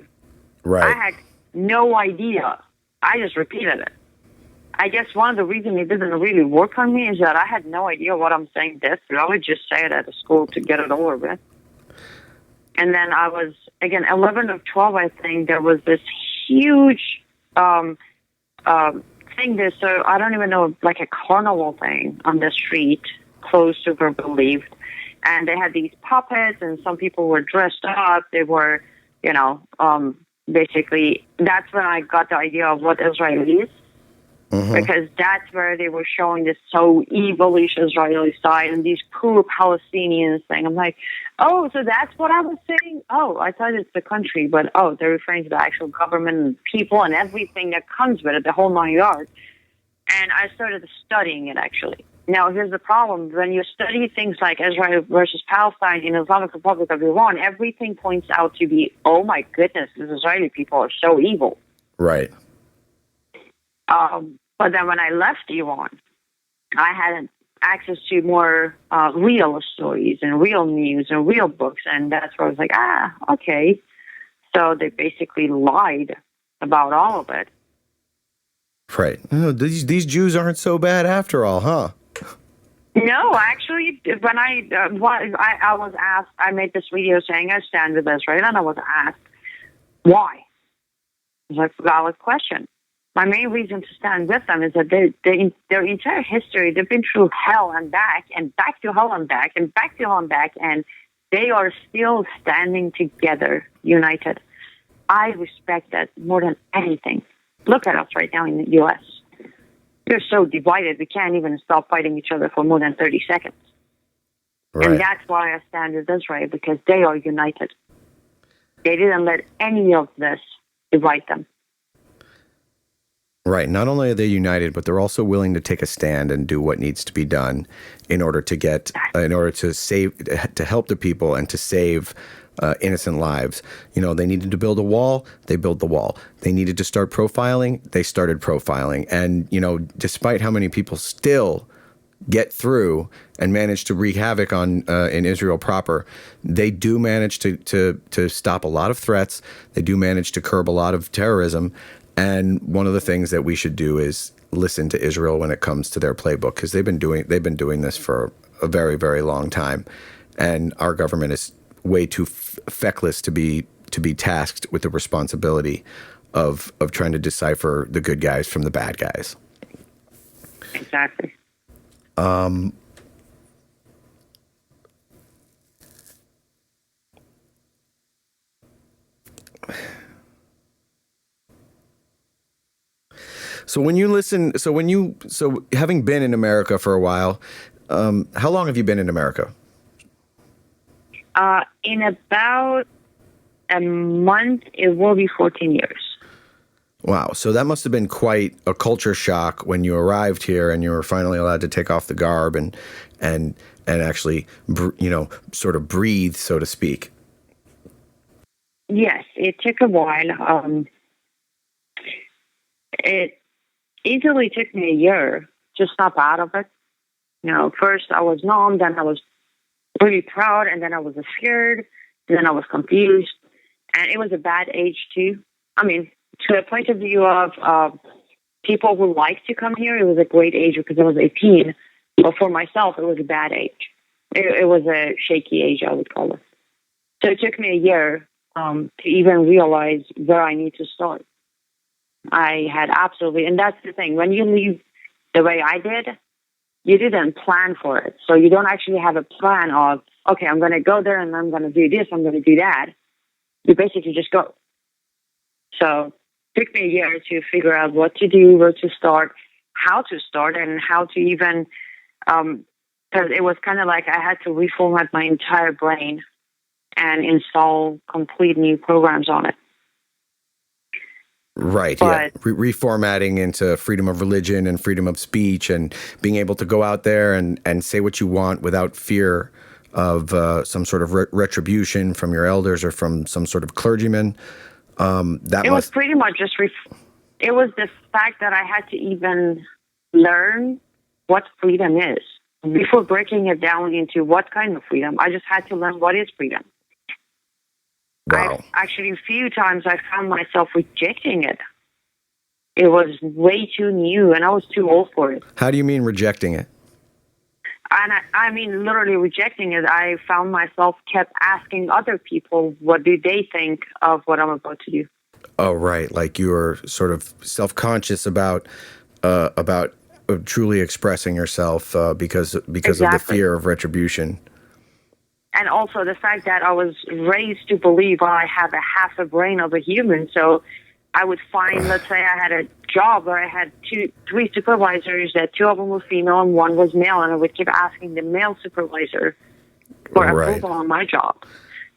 Right. I had no idea. I just repeated it. I guess one of the reasons it didn't really work on me is that I had no idea what I'm saying death to. I would just say it at the school to get it over with. And then I was, again, 11 to 12, I think, there was this huge thing there, so I don't even know, like a carnival thing on the street close to where we lived. And they had these puppets, and some people were dressed up. They were, basically, that's when I got the idea of what Israel is. Mm-hmm. Because that's where they were showing this so evilish Israeli side and these poor Palestinians thing. I'm like, oh, so that's what I was saying? Oh, I thought it's the country, but they're referring to the actual government and people and everything that comes with it, the whole 9 yards. And I started studying it, actually. Now, here's the problem. When you study things like Israel versus Palestine in Islamic Republic of Iran, everything points out to be, oh my goodness, these Israeli people are so evil. Right. But then when I left Iran, I had access to more real stories and real news and real books, and that's where I was like, okay. So they basically lied about all of it. Right. Oh, these Jews aren't so bad after all, huh? No, actually, when I was asked, I made this video saying I stand with Israel, and I was asked, why? It was like a valid question. my main reason to stand with them is that their entire history, they've been through hell and back to hell and back and back to hell and back, and they are still standing together, united. I respect that more than anything. Look at us right now in the U.S. We're so divided, we can't even stop fighting each other for more than 30 seconds. Right. And that's why I stand with Israel, because they are united. They didn't let any of this divide them. Right. Not only are they united, but they're also willing to take a stand and do what needs to be done in order to help the people and to save innocent lives. You know, they needed to build a wall, they built the wall. They needed to start profiling, they started profiling. And, you know, despite how many people still get through and manage to wreak havoc on in Israel proper, they do manage to stop a lot of threats. They do manage to curb a lot of terrorism. And one of the things that we should do is listen to Israel when it comes to their playbook, because they've been doing this for a very, very long time, and our government is way too feckless to be tasked with the responsibility of trying to decipher the good guys from the bad guys. Exactly. So having been in America for a while, how long have you been in America? In about a month, it will be 14 years. Wow. So that must have been quite a culture shock when you arrived here and you were finally allowed to take off the garb and actually, sort of breathe, so to speak. Yes, it took a while. It easily took me a year to snap out of it. You know, first I was numb, then I was really proud, and then I was scared, and then I was confused. And it was a bad age too. I mean, to a point of view of people who like to come here, it was a great age because I was 18. But for myself, it was a bad age. It was a shaky age, I would call it. So it took me a year to even realize where I need to start. I had absolutely, and that's the thing, when you leave the way I did, you didn't plan for it. So you don't actually have a plan of, okay, I'm going to go there and I'm going to do this, I'm going to do that. You basically just go. So it took me a year to figure out what to do, where to start, how to start, and how to even, because it was kind of like I had to reformat my entire brain and install complete new programs on it. Right, but, yeah. Reformatting into freedom of religion and freedom of speech and being able to go out there and say what you want without fear of some sort of retribution from your elders or from some sort of clergyman. Was pretty much just, it was the fact that I had to even learn what freedom is. Before breaking it down into what kind of freedom, I just had to learn what is freedom. Wow. Actually, a few times I found myself rejecting it. It was way too new, and I was too old for it. How do you mean rejecting it? And I mean literally rejecting it. I found myself kept asking other people, what do they think of what I'm about to do? Oh, right. Like you were sort of self-conscious about truly expressing yourself because exactly. Of the fear of retribution. And also the fact that I was raised to believe I have half a brain of a human. So I would find, let's say I had a job where I had three supervisors, that two of them were female and one was male. And I would keep asking the male supervisor for approval on my job.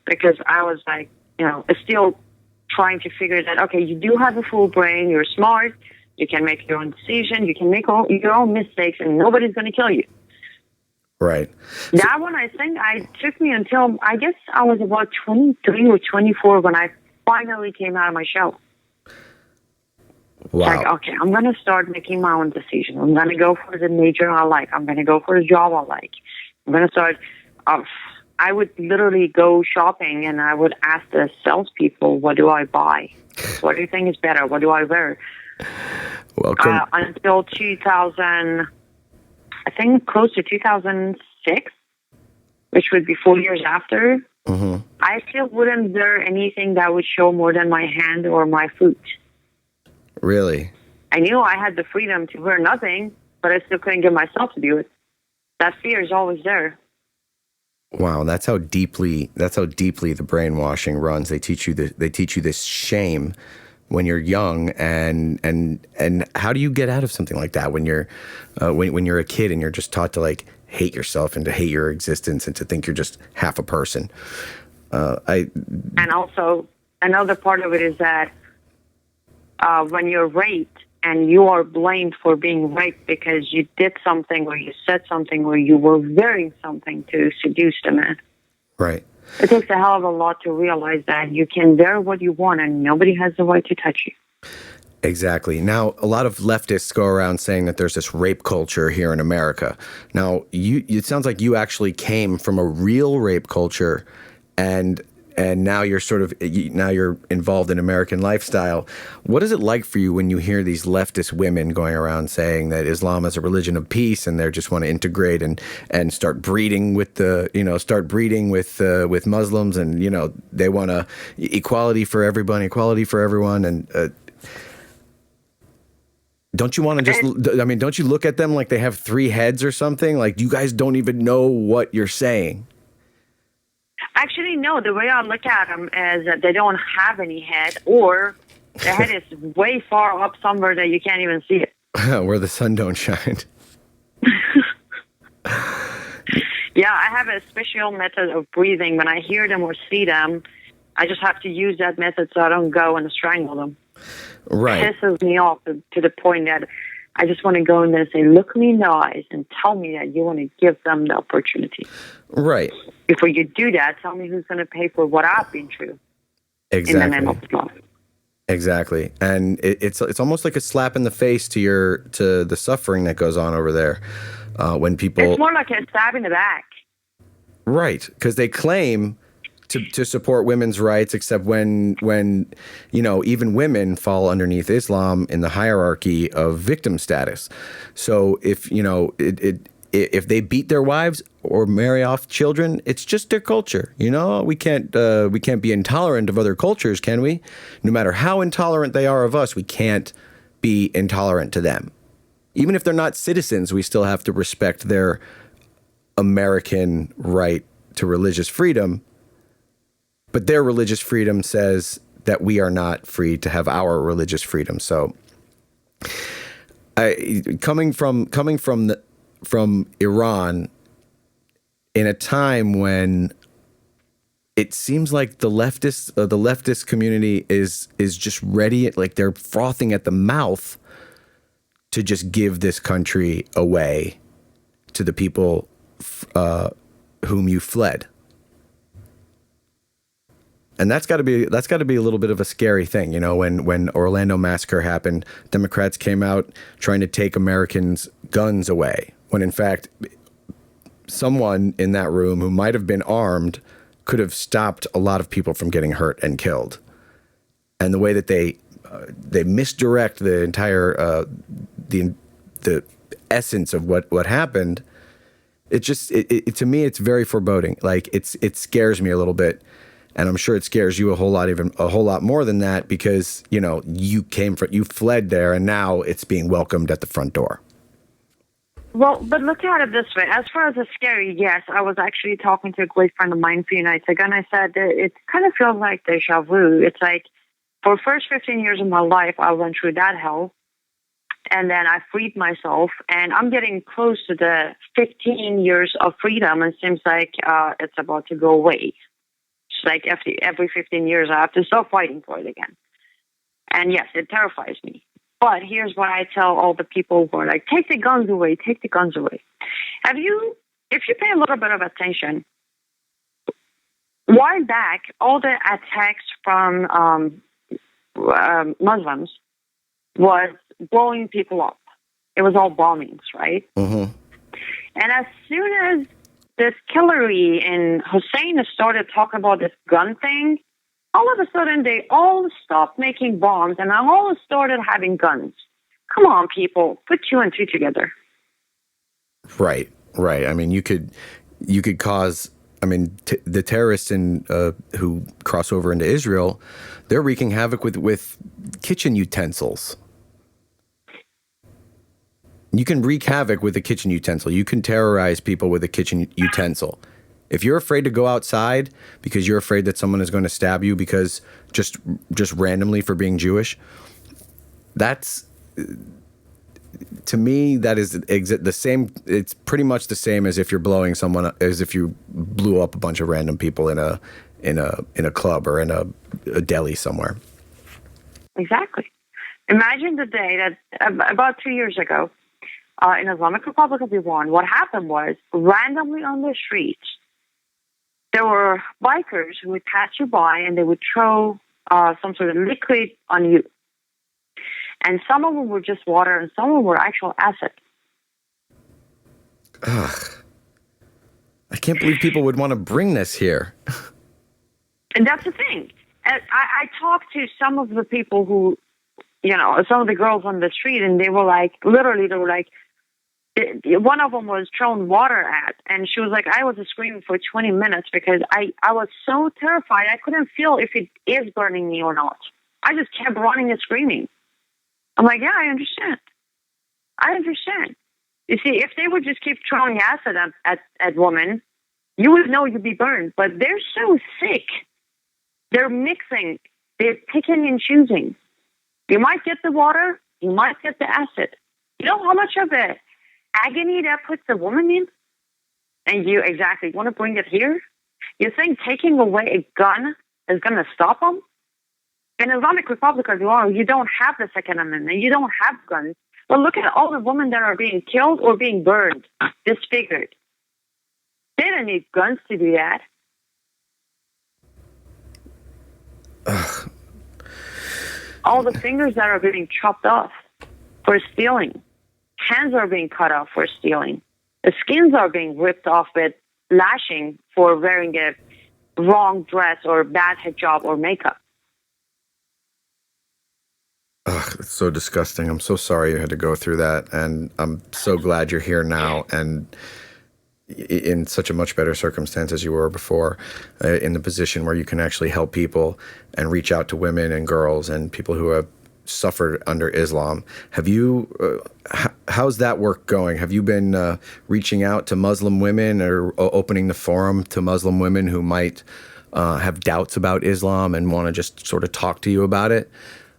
Because I was like, still trying to figure that, okay, you do have a full brain, you're smart, you can make your own decision, you can make your own mistakes, and nobody's going to kill you. Right. That one, I think, took me until, I guess I was about 23 or 24 when I finally came out of my shell. Wow. Like, okay, I'm going to start making my own decision. I'm going to go for the major I like. I'm going to go for the job I like. I'm going to start, I would literally go shopping and I would ask the salespeople, what do I buy? What do you think is better? What do I wear? Welcome. Until 2000... I think close to 2006, which would be 4 years after, I still wouldn't wear anything that would show more than my hand or my foot. Really? I knew I had the freedom to wear nothing, but I still couldn't get myself to do it. That fear is always there. Wow, that's how deeply the brainwashing runs. They teach you this shame when you're young, and how do you get out of something like that when you're a kid and you're just taught to like hate yourself and to hate your existence and to think you're just half a person. And also another part of it is that when you're raped and you are blamed for being raped because you did something or you said something or you were wearing something to seduce the man. Right. It takes a hell of a lot to realize that you can wear what you want and nobody has the right to touch you. Exactly. Now, a lot of leftists go around saying that there's this rape culture here in America. Now, it sounds like you actually came from a real rape culture, and now you're involved in American lifestyle. What is it like for you when you hear these leftist women going around saying that Islam is a religion of peace and they just want to integrate and start breeding with with Muslims, and they want equality for everybody, equality for everyone, and don't you want to don't you look at them like they have three heads or something? Like, you guys don't even know what you're saying. Actually, no. The way I look at them is that they don't have any head, or their head is way far up somewhere that you can't even see it. Where the sun don't shine. Yeah, I have a special method of breathing. When I hear them or see them, I just have to use that method so I don't go and strangle them. Right. It pisses me off to the point that I just want to go in there and say, look me in the eyes and tell me that you want to give them the opportunity. Right. Before you do that, tell me who's going to pay for what I've been through. Exactly. In the name of Islam. Exactly. And it's almost like a slap in the face to the suffering that goes on over there when people... It's more like a stab in the back. Right. Because they claim to support women's rights, except when even women fall underneath Islam in the hierarchy of victim status. So if if they beat their wives or marry off children, it's just their culture. We can't be intolerant of other cultures, can we? No matter how intolerant they are of us, we can't be intolerant to them. Even if they're not citizens, we still have to respect their American right to religious freedom. But their religious freedom says that we are not free to have our religious freedom. So, coming from Iran, in a time when it seems like the leftist community is just ready, like they're frothing at the mouth to just give this country away to the people whom you fled. And that's got to be a little bit of a scary thing, when Orlando massacre happened, Democrats came out trying to take Americans' guns away, when in fact someone in that room who might have been armed could have stopped a lot of people from getting hurt and killed. And the way that they misdirect the entire the essence of what happened, to me it's very foreboding. Like it scares me a little bit. And I'm sure it scares you a whole lot more than that, because, you fled there and now it's being welcomed at the front door. Well, but look at it this way. As far as the scary, yes, I was actually talking to a great friend of mine a few nights ago, and I said that it kind of feels like deja vu. It's like for the first 15 years of my life, I went through that hell, and then I freed myself, and I'm getting close to the 15 years of freedom, and it seems like it's about to go away. Like every 15 years, I have to start fighting for it again. And yes, it terrifies me. But here's what I tell all the people who are like, take the guns away, take the guns away. If you pay a little bit of attention, a while back, all the attacks from Muslims was blowing people up. It was all bombings, right? Mm-hmm. And as soon as this Hillary and Hussein started talking about this gun thing, all of a sudden they all stopped making bombs and all started having guns. Come on, people, put two and two together. Right. I mean, you could cause. I mean, the terrorists who cross over into Israel, they're wreaking havoc with kitchen utensils. You can wreak havoc with a kitchen utensil. You can terrorize people with a kitchen utensil. If you're afraid to go outside because you're afraid that someone is going to stab you because just randomly for being Jewish, that's, to me, that is the same. It's pretty much the same as if you're blowing someone, as if you blew up a bunch of random people in a club or in a deli somewhere. Exactly. Imagine the day that about 2 years ago, in Islamic Republic of Iran, what happened was randomly on the streets, there were bikers who would pass you by and they would throw some sort of liquid on you. And some of them were just water and some of them were actual acid. Ugh. I can't believe people would want to bring this here. And that's the thing. I talked to some of the people who, some of the girls on the street, and they were like, literally, one of them was thrown water at, and she was like, I was screaming for 20 minutes because I was so terrified. I couldn't feel if it is burning me or not. I just kept running and screaming. I'm like, yeah, I understand. You see, if they would just keep throwing acid at women, you would know you'd be burned. But they're so sick. They're mixing. They're picking and choosing. You might get the water. You might get the acid. You know how much of the agony that puts the woman in? And you want to bring it here? You think taking away a gun is going to stop them? In Islamic Republic of Iran, you don't have the Second Amendment. You don't have guns. But look at all the women that are being killed or being burned, disfigured. They don't need guns to do that. Ugh. All the fingers that are being chopped off for stealing. Hands are being cut off for stealing. The skins are being ripped off with lashing for wearing a wrong dress or bad hijab or makeup. Ugh, it's so disgusting. I'm so sorry you had to go through that, and I'm so glad you're here now and in such a much better circumstance as you were before, in the position where you can actually help people and reach out to women and girls and people who have suffered under Islam. Have you, how's that work going? Have you been reaching out to Muslim women or opening the forum to Muslim women who might have doubts about Islam and want to just sort of talk to you about it?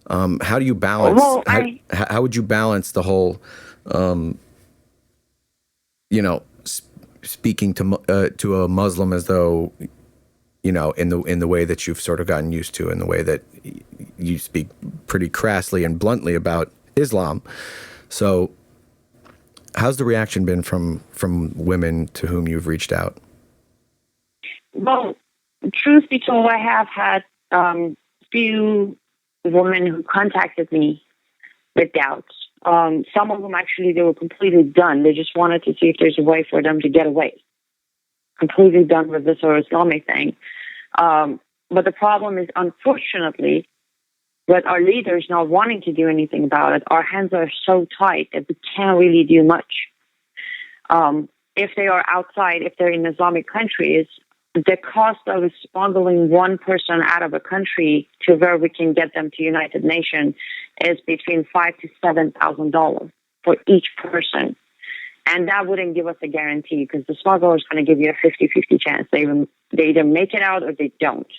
How do you balance? Well, how would you balance the whole, speaking to a Muslim as though, in the way that you've sort of gotten used to, in the way that you speak pretty crassly and bluntly about Islam. So, how's the reaction been from women to whom you've reached out? Well, truth be told, I have had few women who contacted me with doubts. Some of them actually, they were completely done. They just wanted to see if there's a way for them to get away. Completely done with this or Islamic thing. But the problem is, unfortunately, with our leaders not wanting to do anything about it, our hands are so tight that we can't really do much. If they are outside, if they're in Islamic countries, the cost of smuggling one person out of a country to where we can get them to United Nations is between $5,000 to $7,000 for each person. And that wouldn't give us a guarantee because the smuggler is going to give you a 50-50 chance. They either make it out or they don't.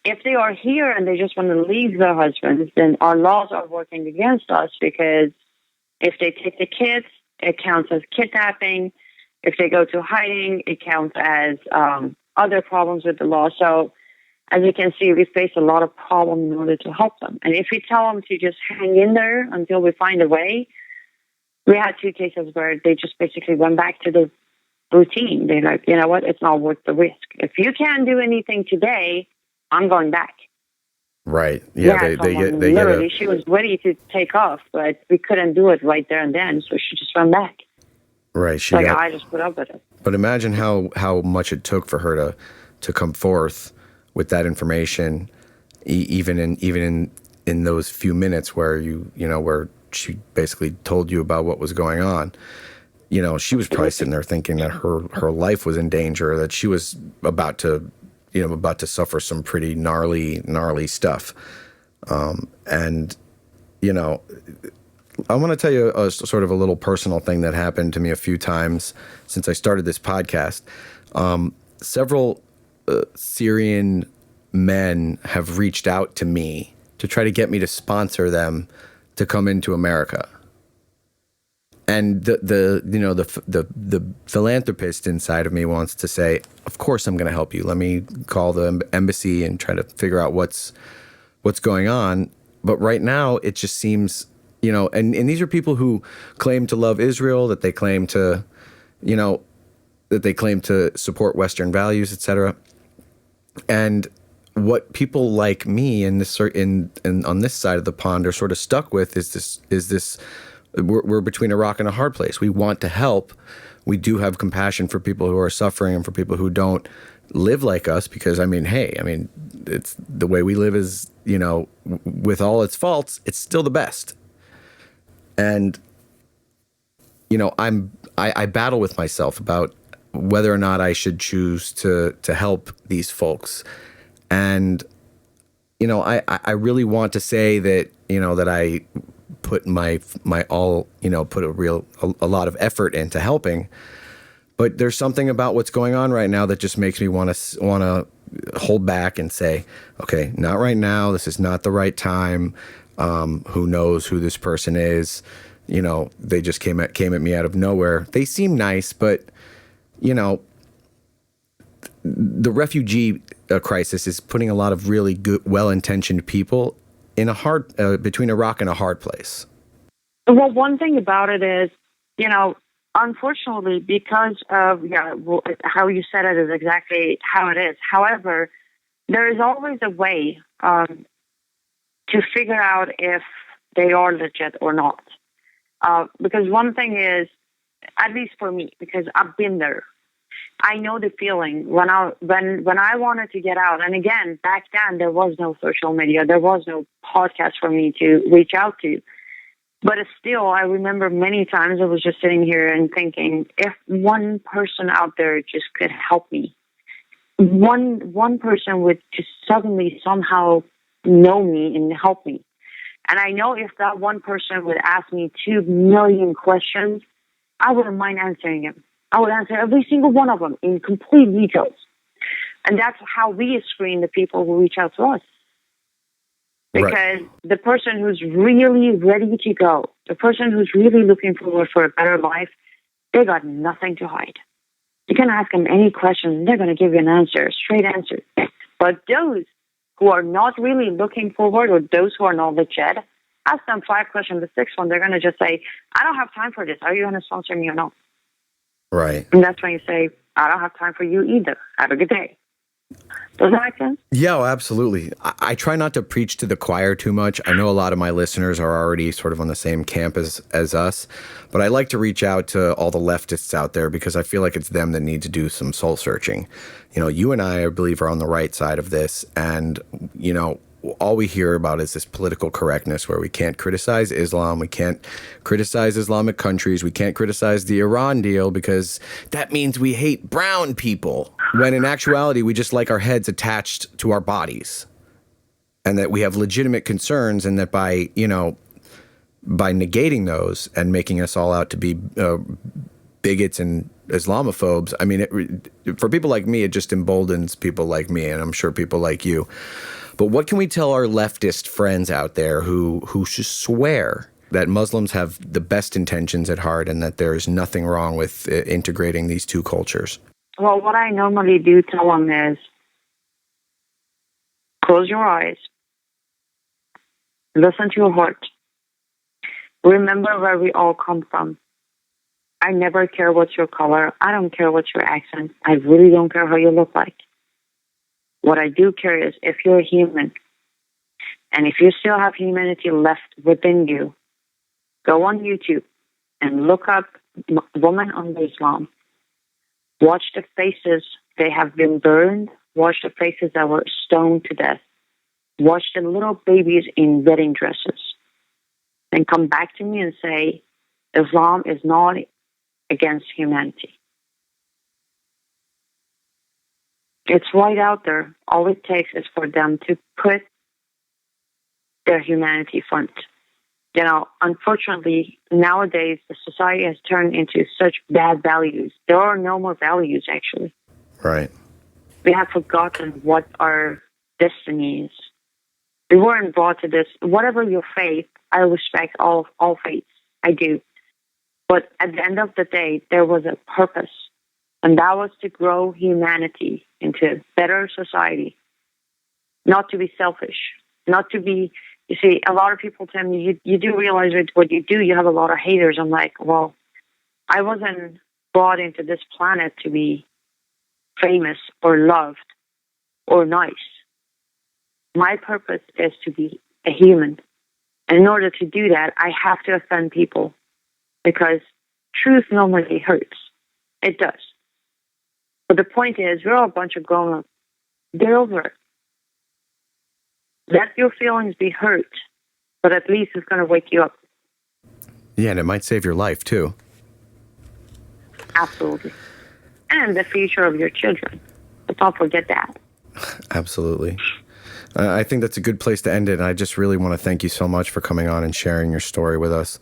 If they are here and they just want to leave their husbands, then our laws are working against us because if they take the kids, it counts as kidnapping. If they go to hiding, it counts as other problems with the law. So, as you can see, we face a lot of problems in order to help them. And if we tell them to just hang in there until we find a way, we had 2 cases where they just basically went back to the routine. They're like, you know what, it's not worth the risk. If you can't do anything today, I'm going back. Right. Yeah, they literally, she was ready to take off, but we couldn't do it right there and then, so she just went back. Right. I just put up with it. But imagine how much it took for her to come forth with that information, even in those few minutes where where she basically told you about what was going on. She was probably sitting there thinking that her life was in danger, that she was about to suffer some pretty gnarly stuff. I want to tell you a sort of a little personal thing that happened to me a few times since I started this podcast. Several Syrian men have reached out to me to try to get me to sponsor them to come into America. And the philanthropist inside of me wants to say, of course I'm going to help you. Let me call the embassy and try to figure out what's going on. But right now it just seems, and these are people who claim to love Israel, that they claim to, support Western values, etc. And what people like me in this on this side of the pond are sort of stuck with is this. We're between a rock and a hard place. We want to help. We do have compassion for people who are suffering and for people who don't live like us, because it's the way we live is, with all its faults, it's still the best. And, I battle with myself about whether or not I should choose to help these folks. And, I really want to say that, that I put my all, put a lot of effort into helping. But there's something about what's going on right now that just makes me want to hold back and say, okay, not right now. This is not the right time. Who knows who this person is? They just came at me out of nowhere. They seem nice, but the refugee crisis is putting a lot of really good, well-intentioned people in between a rock and a hard place. Well, one thing about it is, unfortunately, because of how you said it is exactly how it is. However, there is always a way to figure out if they are legit or not. Because one thing is, at least for me, because I've been there, I know the feeling when I wanted to get out. And again, back then there was no social media, there was no podcast for me to reach out to. But still, I remember many times I was just sitting here and thinking, if one person out there just could help me, one person would just suddenly somehow know me and help me. And I know if that one person would ask me 2 million questions, I wouldn't mind answering him. I would answer every single one of them in complete details. And that's how we screen the people who reach out to us. Because Right. The person who's really ready to go, the person who's really looking forward for a better life, they got nothing to hide. You can ask them any question, and they're going to give you an answer, a straight answer. But those who are not really looking forward, or those who are not legit, ask them 5 questions. The 6th one, they're going to just say, I don't have time for this. Are you going to sponsor me or not? Right. And that's when you say, I don't have time for you either. Have a good day. Does that make sense? Yeah, absolutely. I try not to preach to the choir too much. I know a lot of my listeners are already sort of on the same camp as us, but I like to reach out to all the leftists out there because I feel like it's them that need to do some soul searching. You and I believe, are on the right side of this, and, all we hear about is this political correctness where we can't criticize Islam, we can't criticize Islamic countries, we can't criticize the Iran deal because that means we hate brown people, when in actuality we just like our heads attached to our bodies, and that we have legitimate concerns, and that by negating those and making us all out to be bigots and Islamophobes, for people like me, it just emboldens people like me, and I'm sure people like you. But what can we tell our leftist friends out there who just swear that Muslims have the best intentions at heart and that there is nothing wrong with integrating these two cultures? Well, what I normally do tell them is, close your eyes, listen to your heart, remember where we all come from. I never care what's your color. I don't care what's your accent. I really don't care how you look like. What I do care is if you're human, and if you still have humanity left within you, go on YouTube and look up Women Under Islam. Watch the faces, they have been burned. Watch the faces that were stoned to death. Watch the little babies in wedding dresses. Then come back to me and say, Islam is not against humanity. It's right out there. All it takes is for them to put their humanity front. Unfortunately, nowadays, the society has turned into such bad values. There are no more values, actually. Right. We have forgotten what our destiny is. We weren't brought to this. Whatever your faith, I respect all faiths. I do. But at the end of the day, there was a purpose, and that was to grow humanity into a better society, not to be selfish, not to be, you see, a lot of people tell me, you do realize that what you do, you have a lot of haters. I'm like, well, I wasn't brought into this planet to be famous or loved or nice. My purpose is to be a human. And in order to do that, I have to offend people because truth normally hurts. It does. But the point is, we're all a bunch of grown-ups. Get over it. Let your feelings be hurt, but at least it's going to wake you up. Yeah, and it might save your life, too. Absolutely. And the future of your children. But don't forget that. Absolutely. I think that's a good place to end it. And I just really want to thank you so much for coming on and sharing your story with us.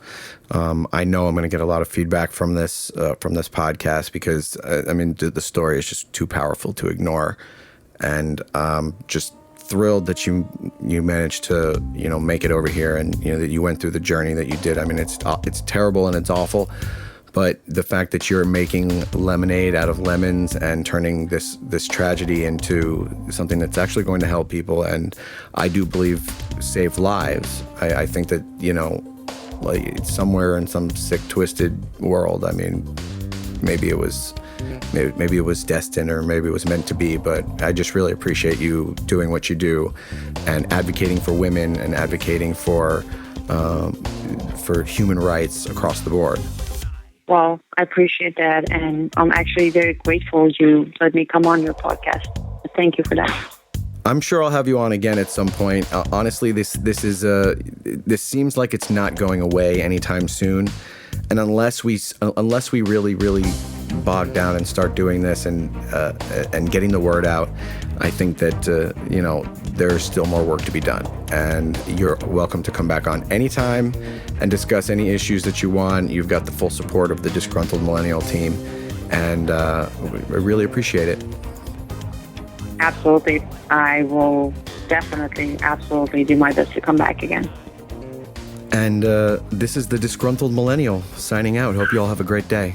I know I'm going to get a lot of feedback from this podcast because, the story is just too powerful to ignore. And just thrilled that you managed to, make it over here and, that you went through the journey that you did. I mean, it's terrible and it's awful. But the fact that you're making lemonade out of lemons and turning this tragedy into something that's actually going to help people, and I do believe save lives. I think that, like somewhere in some sick, twisted world, I mean, maybe it was destined or maybe it was meant to be, but I just really appreciate you doing what you do and advocating for women and advocating for human rights across the board. Well, I appreciate that, and I'm actually very grateful you let me come on your podcast. Thank you for that. I'm sure I'll have you on again at some point. Honestly, this seems like it's not going away anytime soon, and unless we really, really bog down and start doing this and getting the word out, I think that there's still more work to be done. And you're welcome to come back on anytime and discuss any issues that you want. You've got the full support of the Disgruntled Millennial team, and I really appreciate it. Absolutely. I will definitely, absolutely do my best to come back again. And this is the Disgruntled Millennial signing out. Hope you all have a great day.